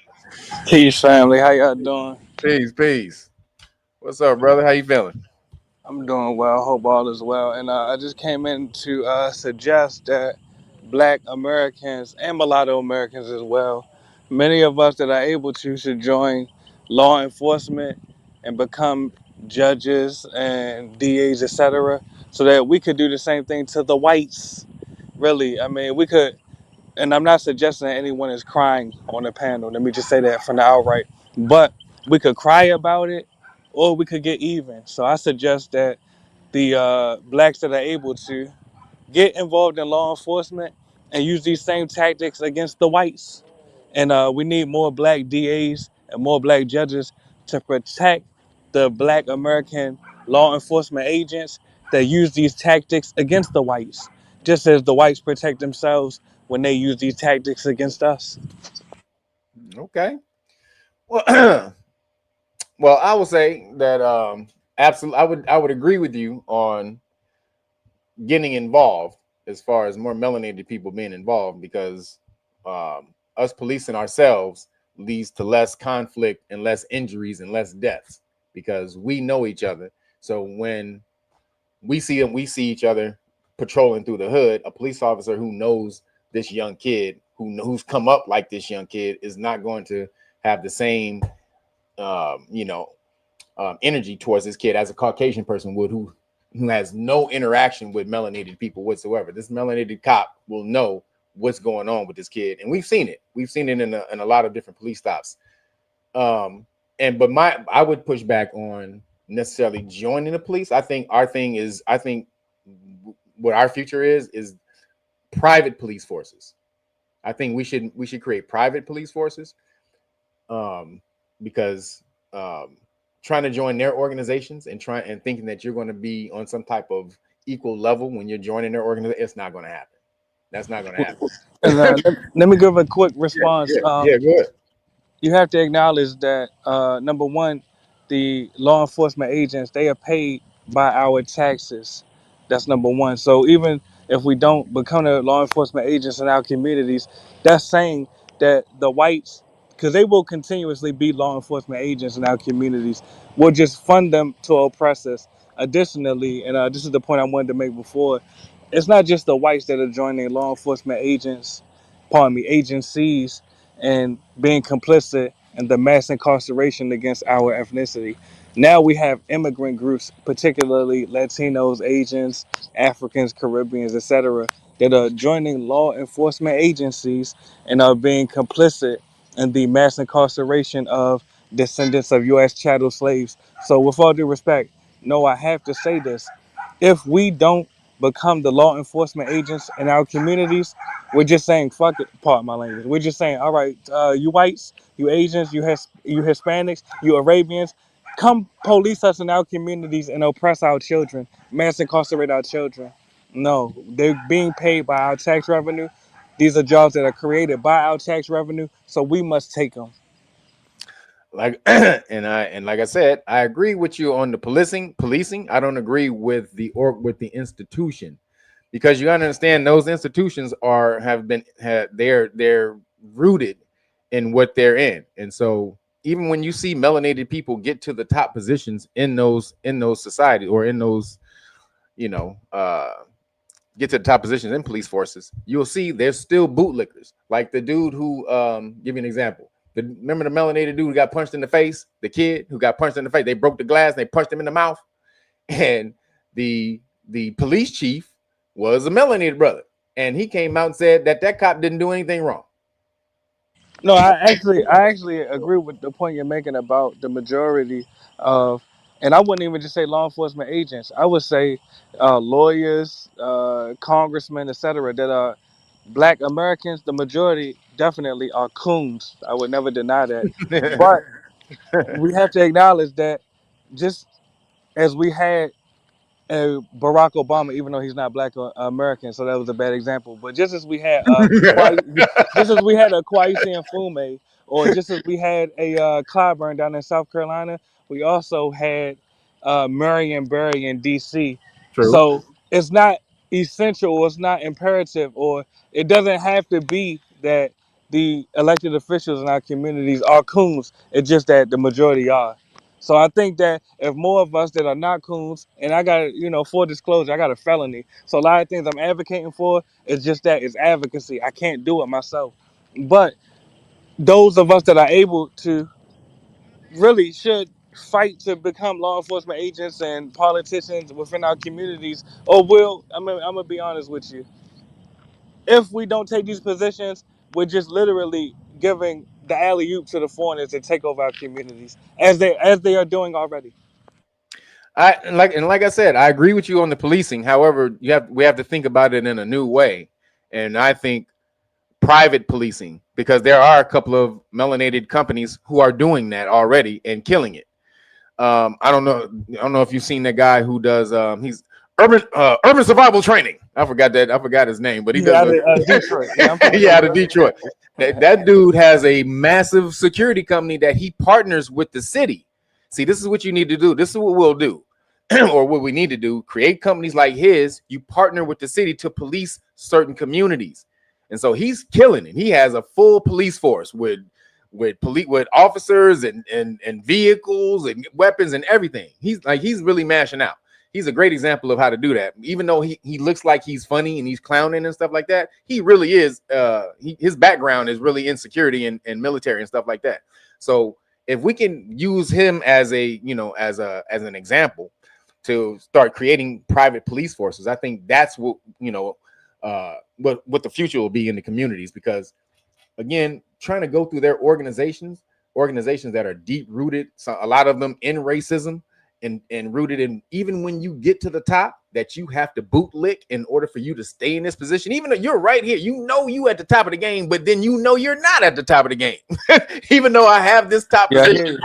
Peace, family. How y'all doing? Peace. What's up, brother? How you feeling? I'm doing well. Hope all is well. And I just came in to suggest that Black Americans and mulatto Americans as well, many of us that are able to should join law enforcement and become judges and DAs, etc., so that we could do the same thing to the whites. Really, I mean, we could, and I'm not suggesting that anyone is crying on the panel. Let me just say that from the outright. But we could cry about it, or we could get even. So I suggest that the blacks that are able to get involved in law enforcement and use these same tactics against the whites. And we need more Black DAs and more Black judges to protect the Black American law enforcement agents that use these tactics against the whites, just as the whites protect themselves when they use these tactics against us. Okay. Well, I will say that absolutely, I would agree with you on getting involved as far as more melanated people being involved, because us policing ourselves leads to less conflict and less injuries and less deaths because we know each other. So when we see each other patrolling through the hood, a police officer who knows this young kid, who's come up like this young kid, is not going to have the same, energy towards this kid as a Caucasian person would, who has no interaction with melanated people whatsoever. This melanated cop will know what's going on with this kid, and we've seen it. We've seen it in a lot of different police stops. I would push back on necessarily joining the police. I think what our future is private police forces. I think we should create private police forces, because trying to join their organizations and thinking that you're going to be on some type of equal level when you're joining their organization, it's not going to happen. That's not going to happen. And, let me give a quick response. Go ahead. You have to acknowledge that number one, the law enforcement agents, they are paid by our taxes. That's number one. So even if we don't become the law enforcement agents in our communities, that's saying that the whites, because they will continuously be law enforcement agents in our communities, we'll just fund them to oppress us. Additionally, and this is the point I wanted to make before, it's not just the whites that are joining law enforcement agencies, and being complicit in the mass incarceration against our ethnicity. Now we have immigrant groups, particularly Latinos, Asians, Africans, Caribbeans, etc., that are joining law enforcement agencies and are being complicit in the mass incarceration of descendants of U.S. chattel slaves. So with all due respect, no, I have to say this. If we don't become the law enforcement agents in our communities, we're just saying, fuck it, pardon my language. We're just saying, all right, you whites, you Asians, you Hispanics, you Arabians, come police us in our communities and oppress our children, mass incarcerate our children. No, they're being paid by our tax revenue. These are jobs that are created by our tax revenue, so we must take them. Like like I said, I agree with you on the policing. I don't agree with the institution, because you understand those institutions they're rooted in what they're in. And so even when you see melanated people get to the top positions in those societies, or in those, get to the top positions in police forces, you'll see there's still bootlickers. Like the dude who, give you an example. Remember the melanated dude who got punched in the face? The kid who got punched in the face. They broke the glass and they punched him in the mouth. And the police chief was a melanated brother. And he came out and said that cop didn't do anything wrong. No, I actually agree with the point you're making about the majority of, and I wouldn't even just say law enforcement agents. I would say lawyers, congressmen, etc., that are Black Americans. The majority definitely are coons. I would never deny that. But we have to acknowledge that just as we had Barack Obama, even though he's not Black or American, so that was a bad example. But just as we had, just as we had a Kwesi Nkrumah, or just as we had a Clyburn down in South Carolina, we also had Marion Barry in D.C. True. So it's not essential, or it's not imperative, or it doesn't have to be that the elected officials in our communities are coons. It's just that the majority are. So I think that if more of us that are not coons, and I got, full disclosure, I got a felony. So a lot of things I'm advocating for is just that, it's advocacy. I can't do it myself. But those of us that are able to really should fight to become law enforcement agents and politicians within our communities, or I'm gonna be honest with you. If we don't take these positions, we're just literally giving the alley-oop to the foreigners to take over our communities, as they are doing already. Like I said, I agree with you on the policing. However, we have to think about it in a new way. And I think private policing, because there are a couple of melanated companies who are doing that already and killing it. I don't know if you've seen that guy who does he's urban survival training. I forgot his name, but he does out of Detroit. Yeah, out of Detroit. That dude has a massive security company that he partners with the city. See, this is what you need to do. This is what we'll do. Or what we need to do, create companies like his. You partner with the city to police certain communities. And so he's killing it. He has a full police force with with officers and vehicles and weapons and everything. He's really mashing out. He's a great example of how to do that. Even though he looks like he's funny and he's clowning and stuff like that, he really is. His background is really in security and military and stuff like that. So if we can use him as an example to start creating private police forces, I think that's what what the future will be in the communities. Because again, trying to go through their organizations that are deep rooted, so a lot of them in racism and rooted in, even when you get to the top, that you have to bootlick in order for you to stay in this position. Even though you're right here, you at the top of the game, but then you're not at the top of the game. Even though I have this top position,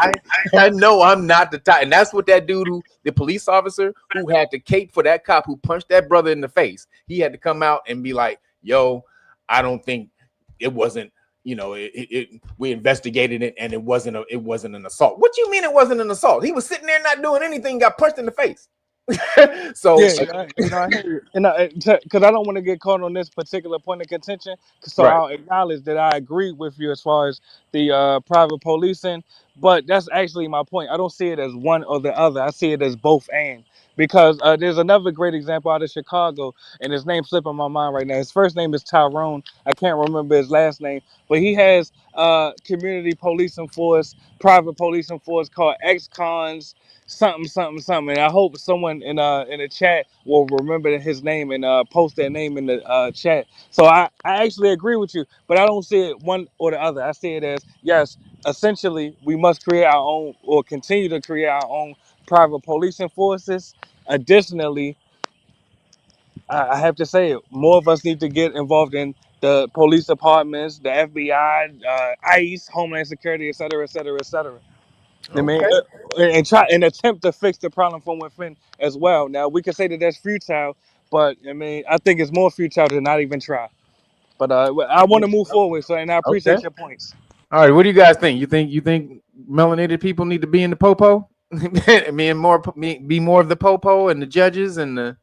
I know I'm not the top. And that's what that dude the police officer who had to cape for that cop who punched that brother in the face, he had to come out and be like, yo, I don't think it wasn't, we investigated it and it wasn't an assault. What you mean it wasn't an assault? He was sitting there not doing anything, got punched in the face. So I hear you. And because I don't want to get caught on this particular point of contention, so I'll acknowledge that I agree with you as far as the private policing, but that's actually my point. I don't see it as one or the other. I see it as both and. Because there's another great example out of Chicago, and his name's slipping my mind right now. His first name is Tyrone. I can't remember his last name, but he has community policing force, private policing force called ex-cons, something. And I hope someone in the chat will remember his name and post that name in the chat. So I actually agree with you, but I don't see it one or the other. I see it as, yes, essentially we must create our own, or continue to create our own private policing forces. Additionally, I have to say it, more of us need to get involved in the police departments, the FBI, ICE, Homeland Security, et cetera, et cetera, et cetera. I mean, and try and attempt to fix the problem from within as well. Now we can say that that's futile, but I mean, I think it's more futile to not even try. But I want to move forward, and I appreciate your points. All right, what do you guys think? You think melanated people need to be in the popo? Be more of the popo and the judges and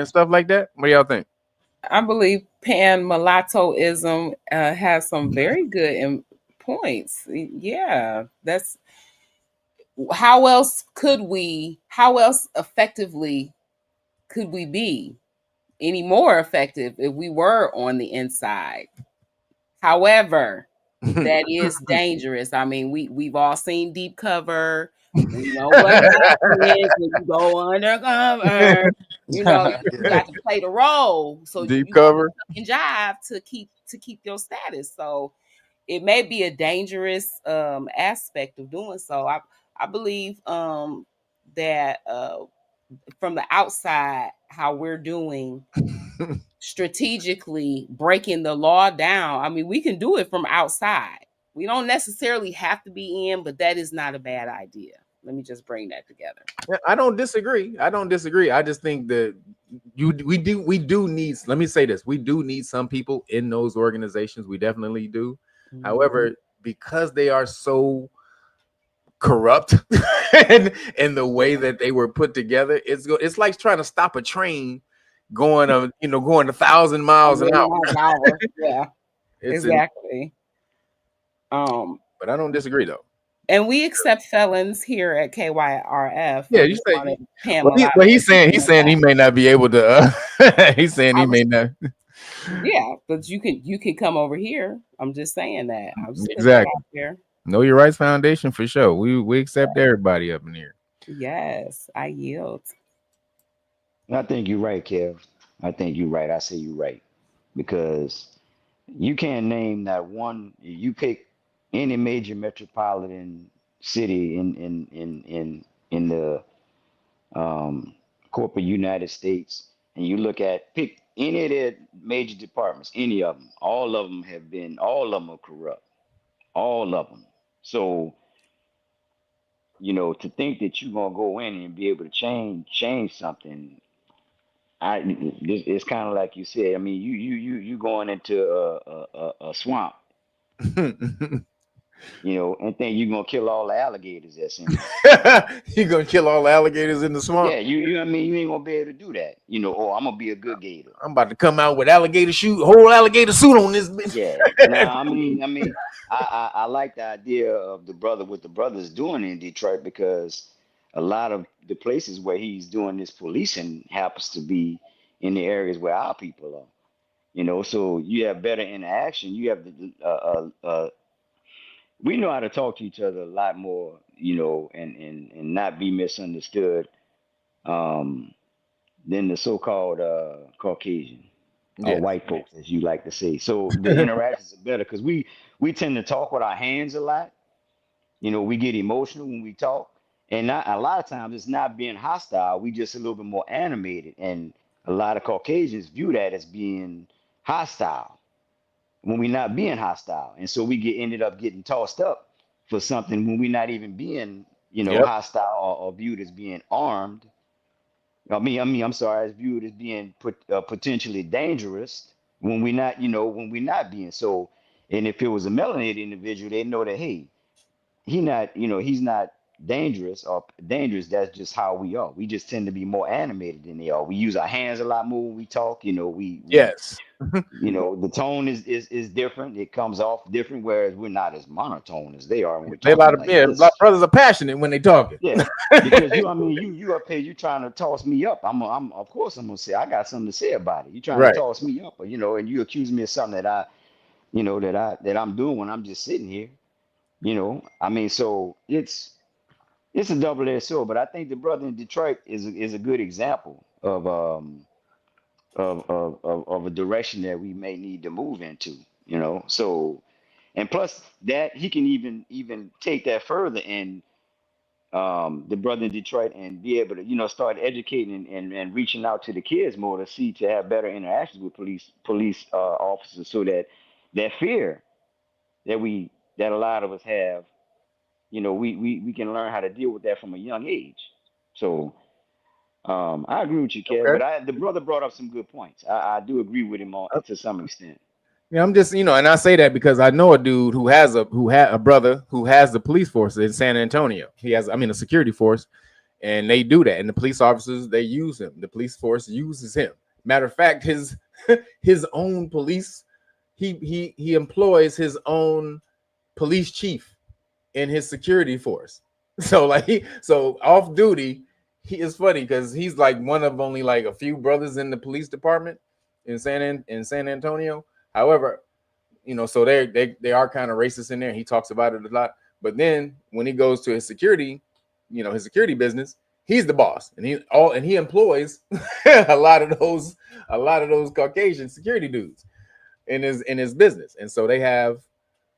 stuff like that? What do y'all think? I believe pan mulattoism has some very good points. Yeah, that's how else effectively could we be any more effective if we were on the inside? However, that is dangerous. I mean, we've all seen Deep Cover. We know what happens when you go undercover. You got to play the role. So Deep you Cover and jive to keep your status. So it may be a dangerous aspect of doing so. I believe that from the outside, how we're doing strategically breaking the law down. I mean, we can do it from outside. We don't necessarily have to be in, but that is not a bad idea. Let me just bring that together. I don't disagree. I just think that we do need, let me say this, we do need some people in those organizations. We definitely do. Mm-hmm. However, because they are so corrupt in the way that they were put together, it's like trying to stop a train going 1,000 miles an hour. Yeah, exactly. But I don't disagree though. And we accept felons here at KYRF. Yeah, you say. He's saying he may not be able to. He's saying he may not. Yeah, but you can come over here. I'm just saying that. I'm just exactly. Out here. Know Your Rights Foundation for sure. We accept everybody up in here. Yes, I yield. I think you're right, Kev. I think you're right. I say you're right, because you can't name that one. You pick any major metropolitan city in the corporate United States, and you pick any of their major departments, any of them. All of them are corrupt. All of them. So, to think that you're gonna go in and be able to change something, it's kind of like you said. I mean, you going into a swamp. you know, and think you're gonna kill all the alligators that's in there. You're gonna kill all the alligators in the swamp? Yeah, you know what I mean? You ain't gonna be able to do that. You know, oh, I'm gonna be a good gator. I'm about to come out with alligator suit, whole alligator suit on this bitch. Yeah. Nah, I like the idea of the brother what the brother's doing in Detroit, because a lot of the places where he's doing this policing happens to be in the areas where our people are. You know, so you have better interaction. You have we know how to talk to each other a lot more, you know, and not be misunderstood um, than the so-called Caucasian or white folks, as you like to say. So the interactions are better because we tend to talk with our hands a lot. You know, we get emotional when we talk, and not, a lot of times it's not being hostile. We just a little bit more animated, and a lot of Caucasians view that as being hostile when we're not being hostile, and so we ended up getting tossed up for something when we're not even being, you know, hostile or viewed as being armed. I'm sorry, as viewed as being potentially dangerous when we're not, you know, when we're not being so. And if it was a melanated individual, they know that, hey, he's not dangerous or dangerous. That's just how we are. We just tend to be more animated than they are. We use our hands a lot more when we talk. You know, you know, the tone is different. It comes off different, whereas we're not as monotone as they are when we're talking. A lot of brothers are passionate when they talking. Yeah, because you up here, you trying to toss me up. I'm of course I'm gonna say I got something to say about it. You trying to toss me up, you know, and you accuse me of something that I'm doing when I'm just sitting here. You know, I mean, so it's a double-edged sword. But I think the brother in Detroit is a good example of a direction that we may need to move into. You know, so and plus that he can even take that further and the brother in Detroit and be able to, you know, start educating and reaching out to the kids more to have better interactions with police officers, so that fear that a lot of us have, you know, we can learn how to deal with that from a young age. So I agree with you, Kev, but the brother brought up some good points. I do agree with him to some extent. Yeah, I'm just, you know, and I say that because I know a dude who had a brother who has the police force in San Antonio. He has, a security force, and they do that. And the police officers, they use him. The police force uses him. Matter of fact, his own police, he employs his own police chief in his security force. So off duty, he is funny because he's like one of only like a few brothers in the police department in San Antonio. However, you know, so they are kind of racist in there. He talks about it a lot. But then when he goes to his security, you know, his security business, he's the boss, and he employs a lot of those Caucasian security dudes in his business. And so they have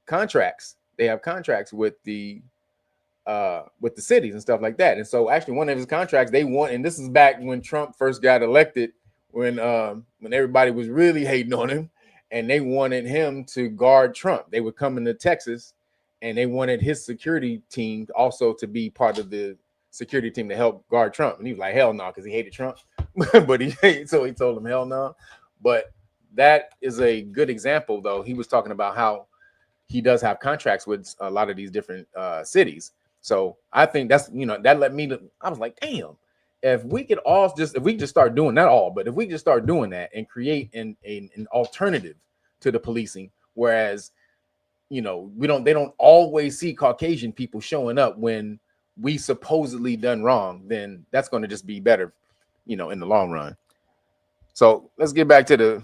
contracts. They have contracts with the cities and stuff like that. And so actually one of his contracts they want, and this is back when Trump first got elected, when everybody was really hating on him. And they wanted him to guard Trump. They would come into Texas, and they wanted his security team also to be part of the security team to help guard Trump. And he was like, hell no, because he hated Trump. But he told him hell no. But that is a good example, though. He was talking about how he does have contracts with a lot of these different cities. So I think that's, you know, that led me to, I was like, damn. If we could just start doing that but if we just start doing that and create an alternative to the policing, whereas, you know, they don't always see Caucasian people showing up when we supposedly done wrong, then that's going to just be better, you know, in the long run. So let's get back to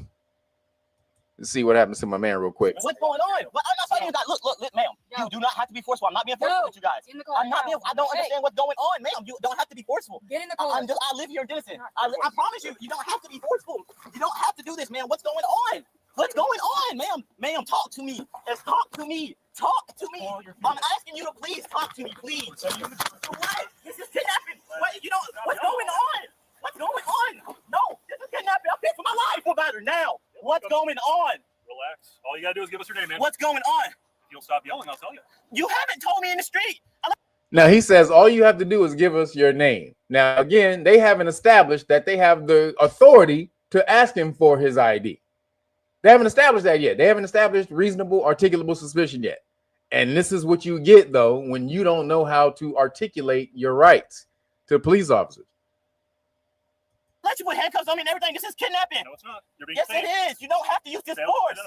let's see what happens to my man real quick. What's going on? I'm not fighting you guys. Look, ma'am. You do not have to be forceful. I'm not being forceful with you guys. I don't understand what's going on, ma'am. You don't have to be forceful. Get in the car. I live here in Denison. I promise you, you don't have to be forceful. You don't have to do this, man. What's going on? What's going on, ma'am? Ma'am, talk to me. Just talk to me. Talk to me. I'm asking you to please talk to me, please. What? This is kidnapping. What? You know what's going on? What's going on? No, this is kidnapping. I'm paying for my life. What matter now? What's going on? Relax. All you gotta do is give us your name, man. What's going on? If you'll stop yelling, I'll tell you. You haven't told me in the street. Now he says all you have to do is give us your name. Now again, they haven't established that they have the authority to ask him for his ID. They haven't established that yet. They haven't established reasonable, articulable suspicion yet. And this is what you get, though, when you don't know how to articulate your rights to police officers. Let you put handcuffs on me and everything. This is kidnapping. No, it's not. You're being Yes, safe. it is. You don't have to use this force.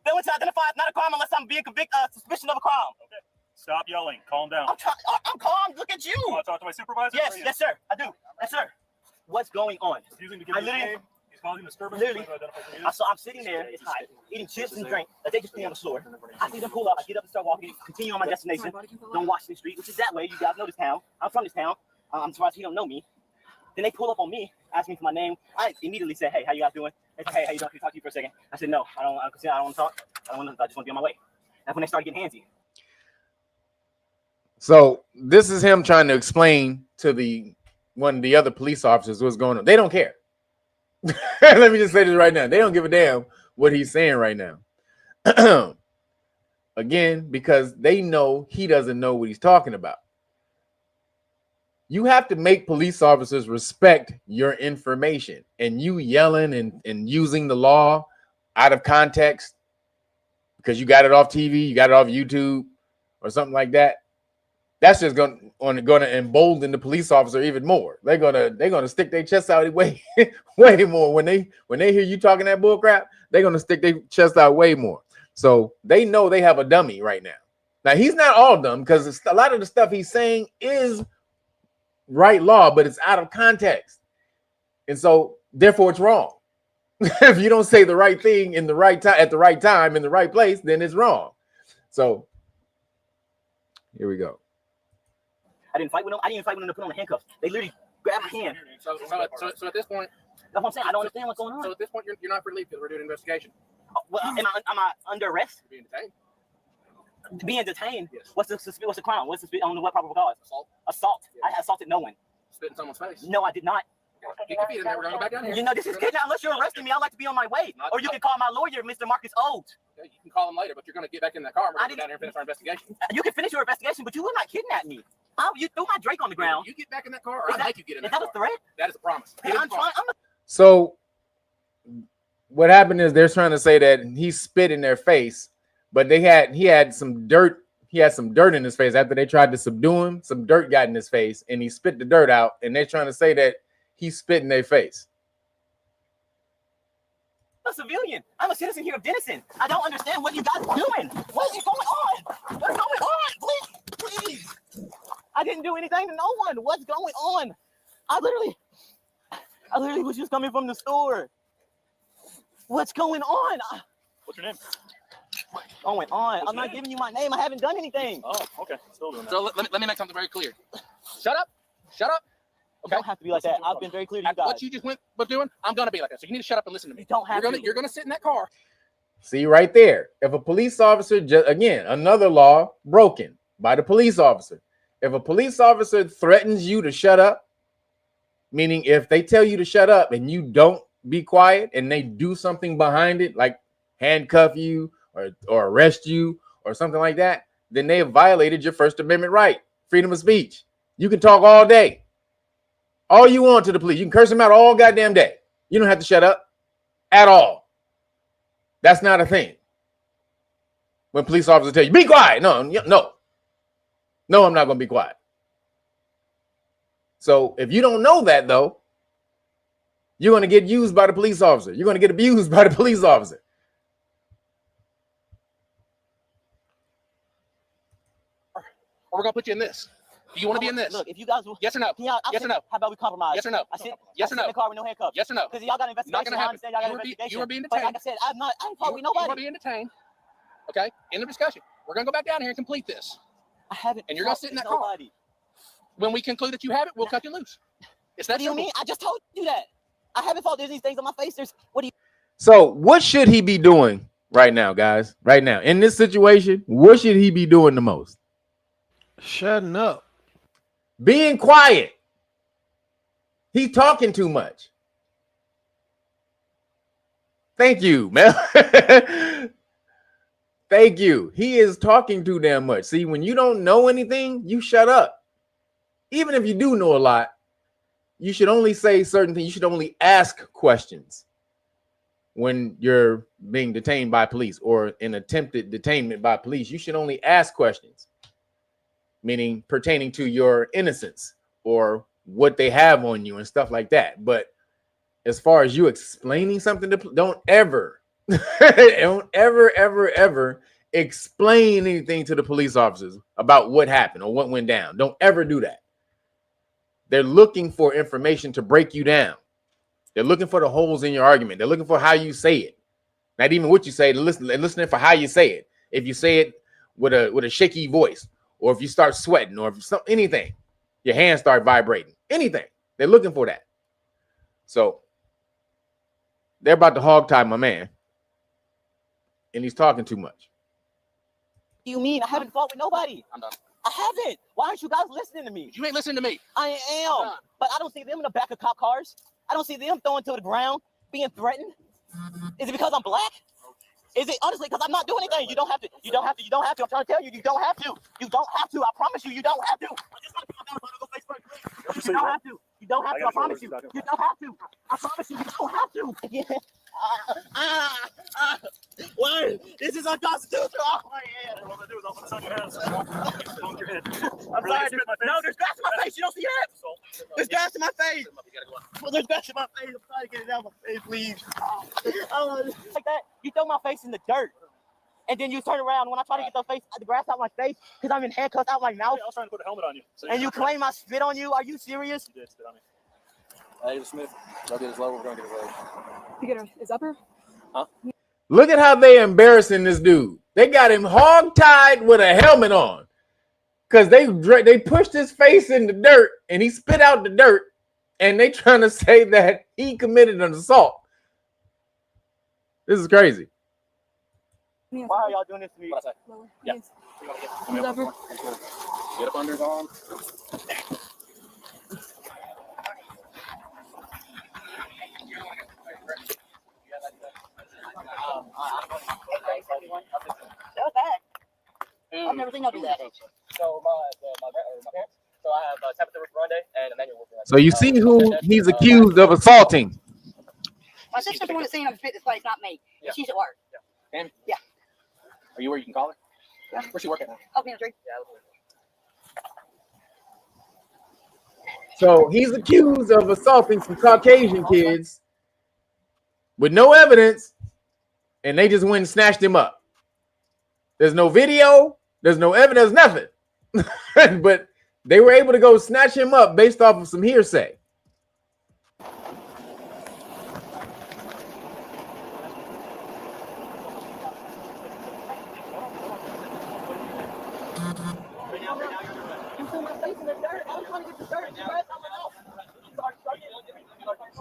Failing to identify is not a crime unless I'm being convicted suspicion of a crime. Okay. Stop yelling. Calm down. I'm calm. Look at you. You want to talk to my supervisor? Yes, yes, sir. I do. Yes, sir. What's going on? Refusing to give his name. He's causing disturbance. Literally, I'm sitting there. It's hot, eating chips and drink. They just put me on the floor. I see them pull up. I get up and start walking. Continue on my destination. Don't Washington Street, which is that way. You guys know this town. I'm from this town. I'm surprised he don't know me. Then they pull up on me, ask me for my name. I immediately said, "Hey, how you guys doing?" They said, "Hey, how you doing? Can I talk to you for a second?" I said, "No, I don't want to talk. I just want to be on my way." That's when they started getting handsy. So this is him trying to explain to one of the other police officers what's going on. They don't care. Let me just say this right now. They don't give a damn what he's saying right now. Again, because they know he doesn't know what he's talking about. You have to make police officers respect your information, and you yelling and using the law out of context because you got it off TV, you got it off YouTube or something like that. That's just going to embolden the police officer even more. They're gonna stick their chest out way more when they hear you talking that bull crap. They're gonna stick their chest out way more. So they know they have a dummy right now. Now he's not all dumb because a lot of the stuff he's saying is right law, but it's out of context, and so therefore it's wrong. If you don't say the right thing in the right time at the right time in the right place, then it's wrong. So here we go. I didn't fight with them. I didn't even fight with them to put on the handcuffs. They literally grabbed my hand. So at this point, that's what I'm saying. I don't understand what's going on. So at this point, you're not free to leave because we're doing an investigation. Well, am I under arrest? You're being detained. Being detained? Yes. What's the crime? What's the on what probable cause? Assault. Yes. I assaulted no one. Spit in someone's face. No, I did not. Get your feet in there. We're gonna go back down here. You know, this is kidnapping. Unless you're arresting me, I'd like to be on my way. Or you can call my lawyer, Mr. Marcus Oates. Okay, you can call him later, but you're gonna get back in that car. We're gonna go down here and finish our investigation. You can finish your investigation, but you will not kidnap me. You threw my Drake on the ground. You get back in that car, or I'll make you get in that car. Is that a threat? That is a promise. I'm trying. So what happened is they're trying to say that he spit in their face, but he had some dirt. He had some dirt in his face after they tried to subdue him. Some dirt got in his face, and he spit the dirt out. And they're trying to say that he spit in their face. I'm a civilian. I'm a citizen here of Denison. I don't understand what you guys are doing. What is going on? What's going on? Please. I didn't do anything to no one. What's going on? I literally was just coming from the store. What's going on? What's your name? What's going on? I'm not giving you my name. I haven't done anything. Oh, okay. Still doing that. So let me make something very clear. Shut up. Shut up. You don't have to be like that. I've been very clear to you guys. What you just went doing, I'm gonna be like that. So you need to shut up and listen to me. You don't have You're gonna sit in that car. See right there. If a police officer, again, another law broken by the police officer. If a police officer threatens you to shut up, meaning if they tell you to shut up and you don't be quiet and they do something behind it, like handcuff you or arrest you or something like that, then they have violated your First Amendment right, freedom of speech. You can talk all day, all you want to the police. You can curse them out all goddamn day. You don't have to shut up at all. That's not a thing. When police officers tell you, be quiet. No, I'm not going to be quiet. So if you don't know that, though, you're going to get used by the police officer. You're going to get abused by the police officer. Or we're going to put you in this. Do you want to be in this? Look, if you guys will. Yes or no? Yes or no? How about we compromise? Yes or no? Yes or no? In the car with no handcuffs. Yes or no? Because y'all got an investigation. Not going to happen. You were being detained. Like I said, I ain't talking with nobody. You were being detained. Okay? In the discussion. We're going to go back down here and complete this. I haven't. And you're going to sit in that car. When we conclude that you have it, we'll cut you loose. It's that simple. You mean? I just told you that. I haven't thought there's these things on my face. What do you? So what should he be doing right now, guys? Right now, in this situation, what should he be doing the most? Shutting up. Being quiet. He's talking too much. Thank you, man. Thank you. He is talking too damn much. See, when you don't know anything, you shut up. Even if you do know a lot, you should only say certain things. You should only ask questions. when you're being detained by police or an attempted detainment by police, you should only ask questions, meaning pertaining to your innocence or what they have on you and stuff like that. But as far as you explaining something to, don't ever explain anything to the police officers about what happened or what went down. Don't ever do that. They're looking for information to break you down. They're looking for the holes in your argument. They're looking for how you say it. Not even what you say. They're listening for how you say it. If you say it with a shaky voice, or if you start sweating, or if anything, your hands start vibrating, anything. They're looking for that. So they're about to hog tie my man, and he's talking too much. You mean I haven't fought with nobody? I'm done. I haven't. Why aren't you guys listening to me? You ain't listening to me. I am. But I don't see them in the back of cop cars. I don't see them throwing to the ground, being threatened. Is it because I'm black? Is it honestly because I'm not doing anything? You don't have to. You don't have to. You don't have to. I'm trying to tell you, you don't have to. You don't have to. I promise you, you don't have to. You don't have to. You don't have to. I promise you. You don't have to. I promise you, you don't have to. Yeah. What? This is unconstitutional. Oh my head. All I do is open your hands. I'm sorry. No, there's grass in my face. You don't see that? There's grass in my face. Well, there's grass in my face. I'm trying to get it out of my face, please. Like that. You throw my face in the dirt. And then you turn around when I try to get the grass out my face because I'm in handcuffs out my mouth. I was trying to put a helmet on you. So and you claim I spit on you? Are you serious? You did spit on me. Hey, Smith. I'll get his lower. We're going to get his leg. You get his upper? Huh? Look at how they embarrassing this dude. They got him hog-tied with a helmet on because they pushed his face in the dirt and he spit out the dirt, and they trying to say that he committed an assault. This is crazy. Why are y'all doing this to me? Yeah. Get up under his arm. I've never seen y'all do that. So my parents. So I have Tabitha Grande and Emmanuel. So you see who he's accused of assaulting. My sister's the one that's saying I'm fit this place, not me. Yeah. She's at work. Yeah. And? Yeah. Are you where you can call her? Yeah. Where's she working at? Help me on 3. Yeah. So he's accused of assaulting some Caucasian kids with no evidence, and they just went and snatched him up. There's no video, there's no evidence, nothing. But they were able to go snatch him up based off of some hearsay.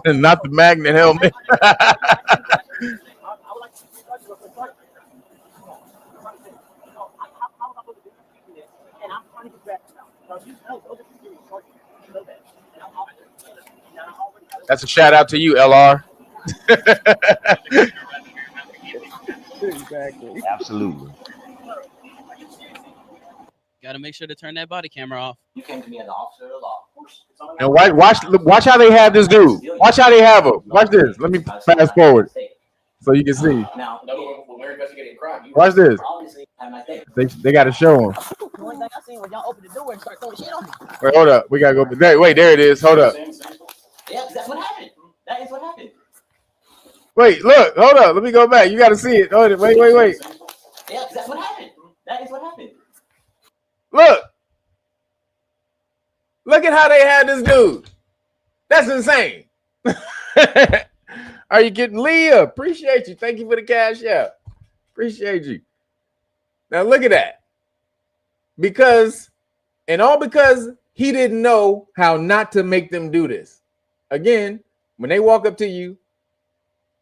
And not the magnet helmet. That's a shout out to you, LR. Exactly. Absolutely. Got to make sure to turn that body camera off. You came to me as an officer of the law. And watch how they have this dude. Watch how they have him. Watch this. Let me fast forward so you can see. Now, when we're investigating crime, Watch this. They got to show him. The one thing I seen was y'all open the door and start throwing shit on me. Wait, hold up. We gotta go. Wait, there it is. Hold up. Yeah, that's what happened. That is what happened. Wait, look. Hold up. Let me go back. You got to see it. Hold it. Wait. Yeah, that's what happened. That is what happened. Look at how they had this dude. That's insane. Are you getting Leah? Appreciate you. Thank you for the cash out. Appreciate you. Now look at that. Because he didn't know how not to make them do this. Again, when they walk up to you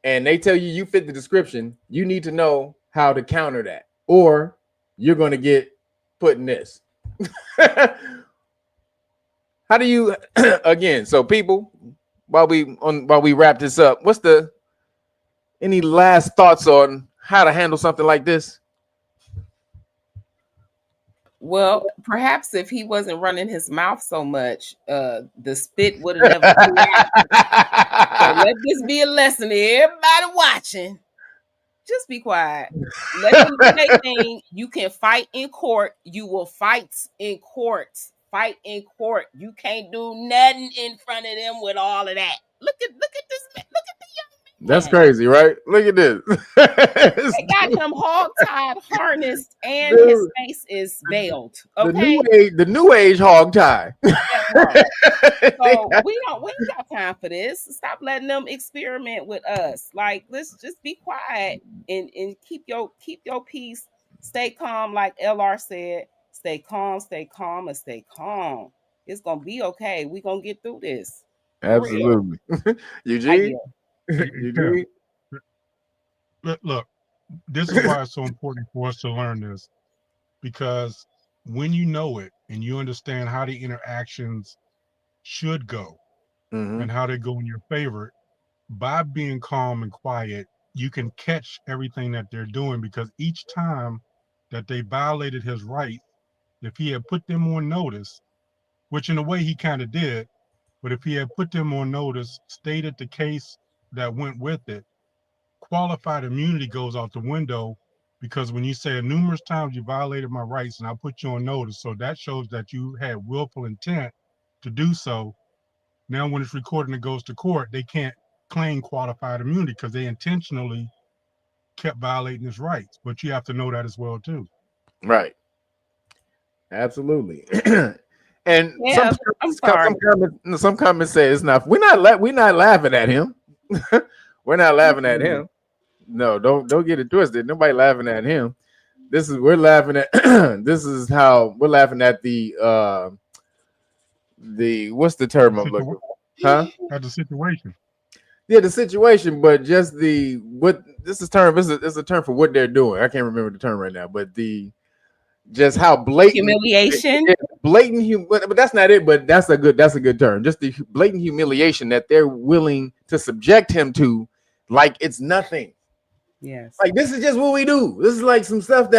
and they tell you you fit the description, you need to know how to counter that, or you're going to get put in this. How do you again? So people, while we wrap this up, any last thoughts on how to handle something like this? Well, perhaps if he wasn't running his mouth so much, the spit would have never. So Let this be a lesson to everybody watching. Just be quiet. Let them do their thing. You can fight in court. You will fight in courts. Fight in court. You can't do nothing in front of them with all of that. Look at this man. Look at the young man. That's crazy, right? Look at this. They got him hog-tied, harnessed, and Dude, his face is veiled. Okay. The new age hog tie. So we ain't got time for this. Stop letting them experiment with us. Like, let's just be quiet and keep your peace. Stay calm, like LR said. Stay calm, and stay calm. It's gonna be okay. We're gonna get through this. Absolutely. Eugene? Eugene? Look, this is why it's so important for us to learn this, because when you know it and you understand how the interactions should go and how they go in your favor, by being calm and quiet, you can catch everything that they're doing, because each time that they violated his right, if he had put them on notice, which in a way he kind of did, but if he had put them on notice, stated the case that went with it, qualified immunity goes out the window, because when you say numerous times you violated my rights and I put you on notice, so that shows that you had willful intent to do so. Now when it's recorded and it goes to court, they can't claim qualified immunity because they intentionally kept violating his rights. But you have to know that as well too. Right. Absolutely. And yeah, some comments say it's not. We're not laughing at him. We're not laughing at him. No, don't get it twisted. Nobody laughing at him. We're laughing at this is how we're laughing at the what's the term I'm looking for? Huh? At the situation. Yeah, the situation, but just it's a term for what they're doing. I can't remember the term right now, but just how blatant humiliation, but that's not it. But that's a good term. Just the blatant humiliation that they're willing to subject him to, like it's nothing. Yes, like this is just what we do. This is like some stuff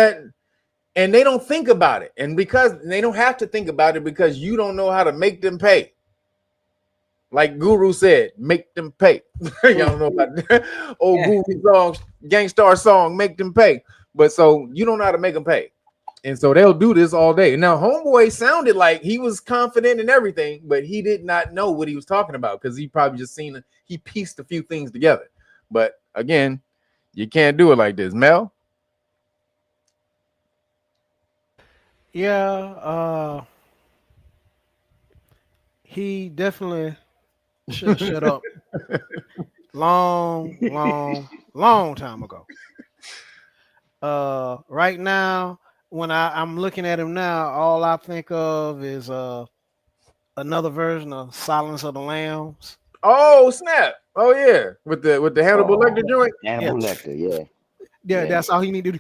and they don't think about it, and because they don't have to think about it because you don't know how to make them pay. Like Guru said, make them pay. Y'all don't know about that old Guru song, Gangstar song, make them pay. But so you don't know how to make them pay. And so they'll do this all day. Now, homeboy sounded like he was confident in everything, but he did not know what he was talking about because he probably just he pieced a few things together. But again, you can't do it like this. Mel? Yeah, he definitely should have shut up long time ago. Right now, when I'm looking at him now, all I think of is another version of Silence of the Lambs. Oh snap! Oh yeah, with the Hannibal Lecter joint. Hannibal Lecter, yeah. That's all he need to do.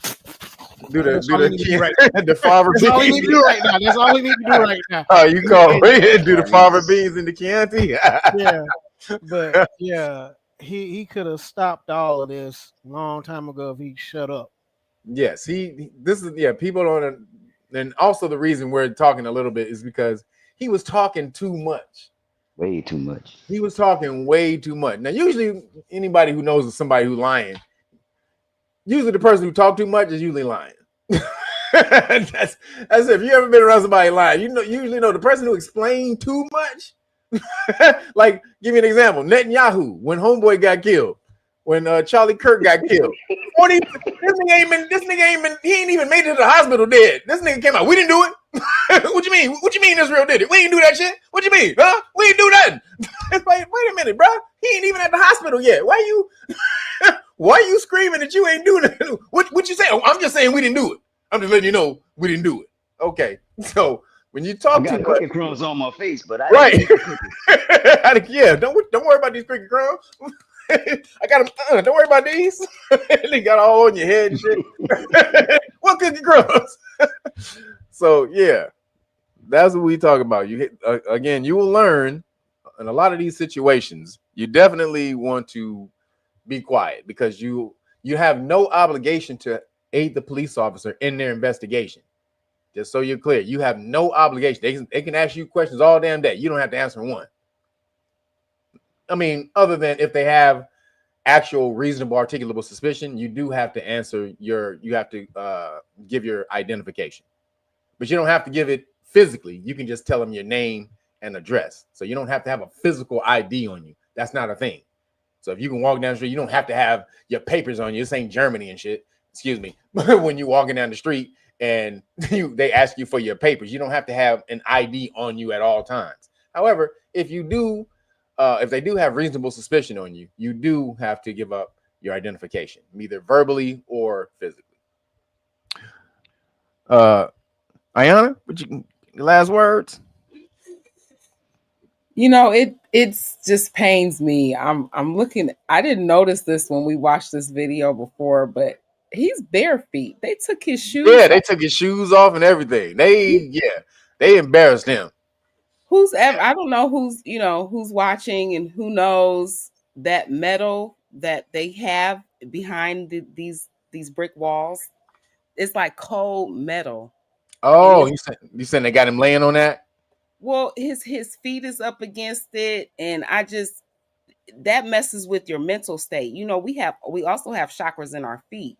The fava beans. That's all he need to do right now. That's all he need to do right now. Oh, you call do the fava beans in the Chianti? Yeah, but yeah, he could have stopped all of this a long time ago if he shut up. Yes, people don't, and also the reason we're talking a little bit is because he was talking too much. Way too much. He was talking way too much. Now, usually anybody who knows somebody who's lying, usually the person who talk too much is usually lying. that's if you ever been around somebody lying, usually know the person who explained too much. Like, give me an example. Netanyahu, when homeboy got killed, when Charlie Kirk got killed. This nigga ain't been, he ain't even made it to the hospital dead. This nigga came out. We didn't do it. What you mean? What you mean Israel did it? We didn't do that shit. What you mean? Huh? We didn't do nothing. Wait a minute, bro. He ain't even at the hospital yet. Why you screaming that you ain't doing it? What you say? Oh, I'm just saying we didn't do it. I'm just letting you know we didn't do it. Okay. So when you talk I got cookie crumbs on my face, but I right. Yeah, don't worry about these cookie crumbs. I got them. Don't worry about these. They got all on your head and shit. What cookie crumbs? So yeah, that's what we talk about. Again, you will learn in a lot of these situations. You definitely want to be quiet because you have no obligation to aid the police officer in their investigation. Just so you're clear, you have no obligation. They can ask you questions all damn day. You don't have to answer one. I mean, other than if they have actual reasonable articulable suspicion, you do have to answer you have to give your identification, but you don't have to give it physically. You can just tell them your name and address. So you don't have to have a physical ID on you. That's not a thing. So if you can walk down the street, you don't have to have your papers on you. This ain't Germany and shit. Excuse me. When you're walking down the street and they ask you for your papers, you don't have to have an ID on you at all times. However, if you do, if they do have reasonable suspicion on you, you do have to give up your identification, either verbally or physically. Ayana, last words? You know, it's just pains me. I'm looking. I didn't notice this when we watched this video before, but he's bare feet. They took his shoes. Yeah, they took his shoes off and everything. They embarrassed him. I don't know who's watching and who knows that metal that they have behind these brick walls. It's like cold metal. Oh, you said they got him laying on that? Well, his feet is up against it, and that messes with your mental state. You know, we also have chakras in our feet.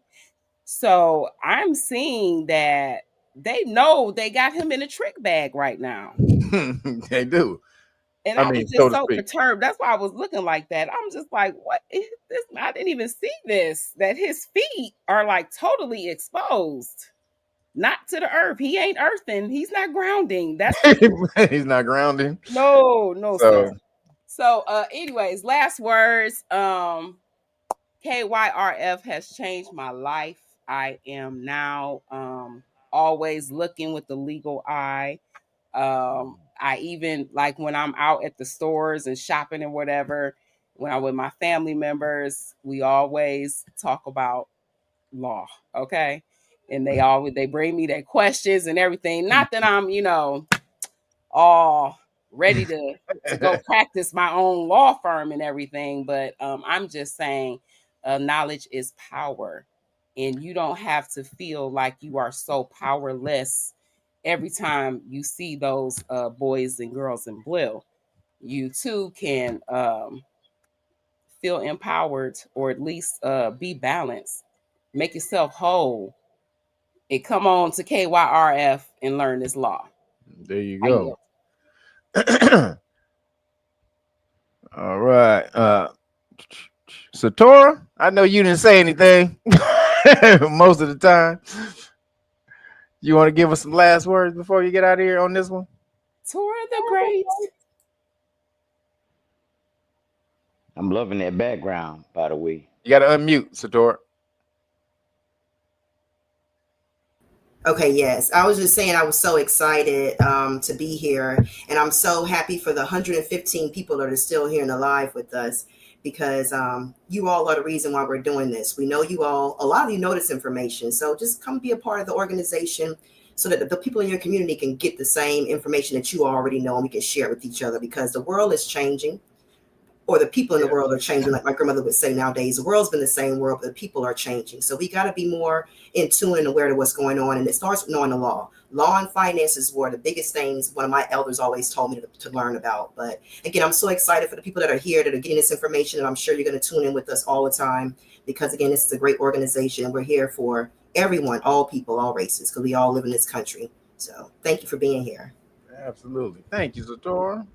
So I'm seeing that they know they got him in a trick bag right now. They do. And I was just so perturbed. That's why I was looking like that. I'm just like, what is this? I didn't even see this, that his feet are like totally exposed. Not to the earth. He ain't earthing. He's not grounding. That's he's not grounding. No, sir. So anyways, last words. KYRF has changed my life. I am now always looking with the legal eye. I even, like, when I'm out at the stores and shopping and whatever, when I'm with my family members, we always talk about law. Okay. And they bring me their questions and everything. Not that I'm, all ready to go practice my own law firm and everything, but I'm just saying knowledge is power. And you don't have to feel like you are so powerless every time you see those boys and girls in blue. You too can feel empowered, or at least be balanced. Make yourself whole. And come on to KYRF and learn this law. There you go. All right. Satora, I know you didn't say anything most of the time. You want to give us some last words before you get out of here on this one? Tora the Great. I'm loving that background, by the way. You got to unmute, Satora. Okay, yes. I was just saying I was so excited to be here, and I'm so happy for the 115 people that are still here and alive with us, because you all are the reason why we're doing this. We know you all, a lot of you know this information, so just come be a part of the organization so that the people in your community can get the same information that you already know, and we can share it with each other, because the world is changing. Or the people in the world are changing. Like my grandmother would say, nowadays, the world's been the same world, but the people are changing. So we got to be more in tune and aware to what's going on. And it starts with knowing the law. Law and finances were the biggest things one of my elders always told me to learn about. But again, I'm so excited for the people that are here, that are getting this information. And I'm sure you're going to tune in with us all the time, because, again, this is a great organization. We're here for everyone, all people, all races, because we all live in this country. So thank you for being here. Absolutely. Thank you, Satora.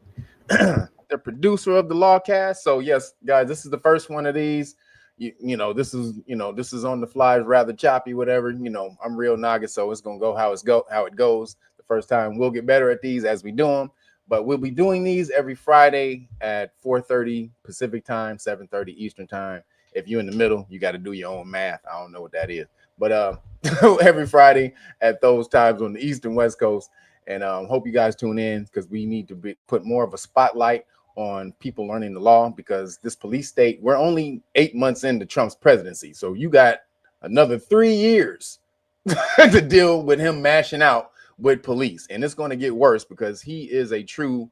The producer of the LawCast. So yes, guys, this is the first one of these. This is on the fly, rather choppy, whatever. I'm real Naga, so it's gonna go how it goes. The first time, we'll get better at these as we do them. But we'll be doing these every Friday at 4:30 Pacific time, 7:30 Eastern time. If you're in the middle, you got to do your own math. I don't know what that is, but every Friday at those times on the East and West Coast. And hope you guys tune in, because we need to put more of a spotlight on people learning the law, because this police state, we're only 8 months into Trump's presidency. So you got another 3 years to deal with him mashing out with police. And it's going to get worse, because he is a true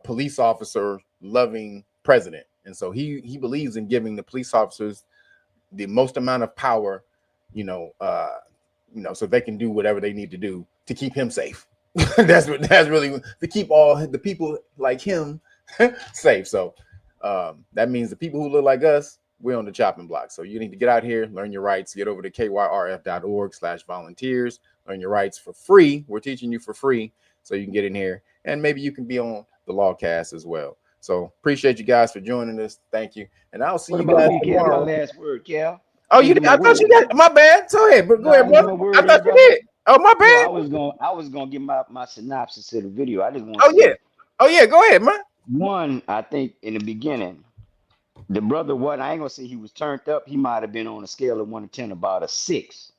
police officer loving president. And so he believes in giving the police officers the most amount of power, so they can do whatever they need to do to keep him safe. that's really to keep all the people like him safe. So That means the people who look like us, we're on the chopping block. So you need to get out here, learn your rights, get over to kyrf.org/volunteers, learn your rights for free. We're teaching you for free so you can get in here, and maybe you can be on the LawCast as well. So appreciate you guys for joining us. Thank you. And I'll see you guys tomorrow. My last word, Cal. Oh, you did? I thought you got my bad. Go ahead, but go ahead, brother. I thought you did. Oh, my bad. No, I was gonna give my synopsis of the video. I just want Oh yeah, go ahead, man. One, I think in the beginning, the brother, I ain't gonna say he was turned up. He might have been on a scale of 1 to 10, about a 6.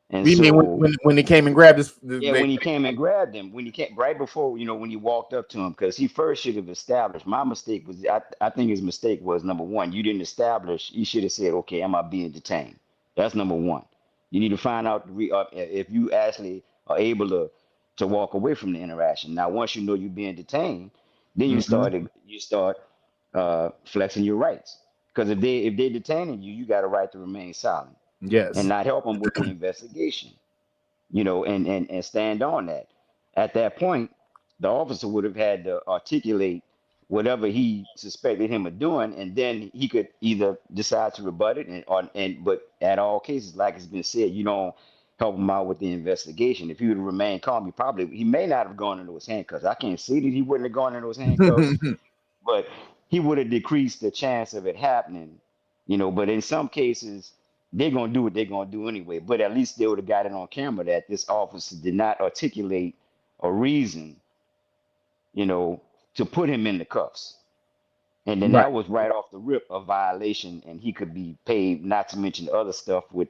And you mean when he came and grabbed his? When he came and grabbed him, when he came right before, when he walked up to him, because he first should have established. My mistake was, I think his mistake was, number one, you didn't establish. You should have said, okay, am I being detained? That's number one. You need to find out if you actually are able to walk away from the interaction. Now, once you know you're being detained, then you start flexing your rights. Because if they're detaining you, you got a right to remain silent. Yes. And not help them with the investigation, and stand on that. At that point, the officer would have had to articulate whatever he suspected him of doing, and then he could either decide to rebut it, but at all cases, like it's been said, you don't help him out with the investigation. If he would have remained calm, he may not have gone into his handcuffs. I can't see that he wouldn't have gone into his handcuffs, but he would have decreased the chance of it happening, But in some cases, they're going to do what they're going to do anyway. But at least they would have got it on camera that this officer did not articulate a reason, to put him in the cuffs. And then that was right off the rip a violation, and he could be paid, not to mention other stuff with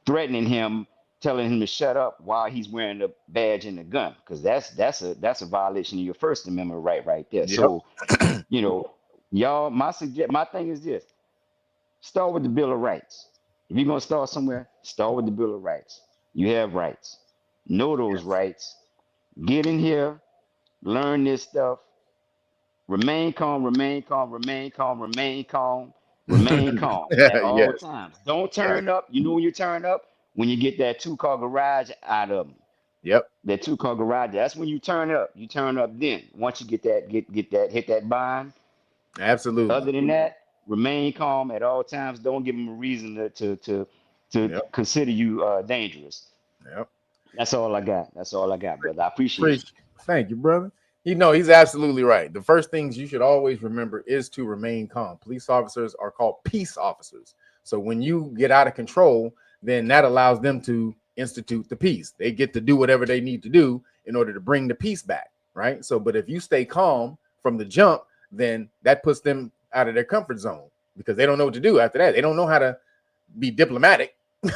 threatening him, telling him to shut up while he's wearing the badge and the gun, because that's a violation of your First Amendment right there. Yep. So, y'all, my thing is this: start with the Bill of Rights. If you're going to start somewhere, start with the Bill of Rights. You have rights. Know those rights. Get in here. Learn this stuff. Remain calm, remain calm, remain calm, remain calm, remain calm at all times. Don't turn up. You know when you turn up? When you get that 2-car garage out of them. Yep. That 2-car garage, that's when you turn up. You turn up then. Once you get that, hit that bind. Absolutely. Other than that, remain calm at all times. Don't give them a reason to consider you dangerous. Yep. That's all I got. That's all I got, brother. I appreciate it. Thank you, brother. He's absolutely right. The first things you should always remember is to remain calm. Police officers are called peace officers. So when you get out of control, then that allows them to institute the peace. They get to do whatever they need to do in order to bring the peace back, right? So, but if you stay calm from the jump, then that puts them out of their comfort zone because they don't know what to do after that. They don't know how to be diplomatic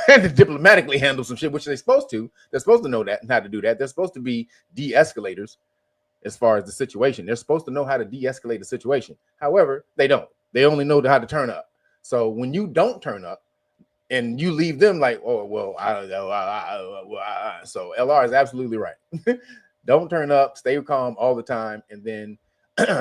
and to diplomatically handle some shit, which they're supposed to. They're supposed to know that and how to do that. They're supposed to be de-escalators as far as the situation. They're supposed to know how to de-escalate the situation. However, they don't. They only know how to turn up. So when you don't turn up and you leave them like, oh, well, I don't know. So LR is absolutely right. Don't turn up, stay calm all the time, and then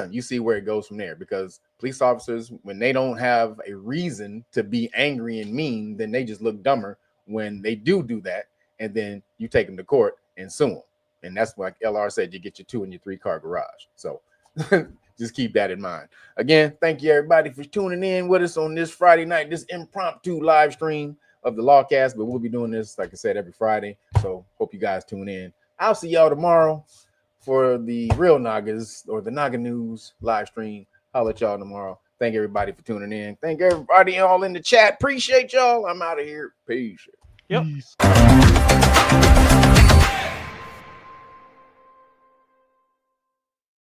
you see where it goes from there. Because police officers, when they don't have a reason to be angry and mean, then they just look dumber when they do that. And then you take them to court and sue them. And that's why LR said you get your 2 and your 3-car garage. So just keep that in mind. Again, thank you everybody for tuning in with us on this Friday night, this impromptu live stream of the LawCast. But we'll be doing this, like I said, every Friday. So hope you guys tune in. I'll see y'all tomorrow for the Real Nagas or the Naga News live stream. I'll let y'all tomorrow. Thank everybody for tuning in. Thank everybody all in the chat. Appreciate y'all. I'm out of here. Peace. Yep. Peace.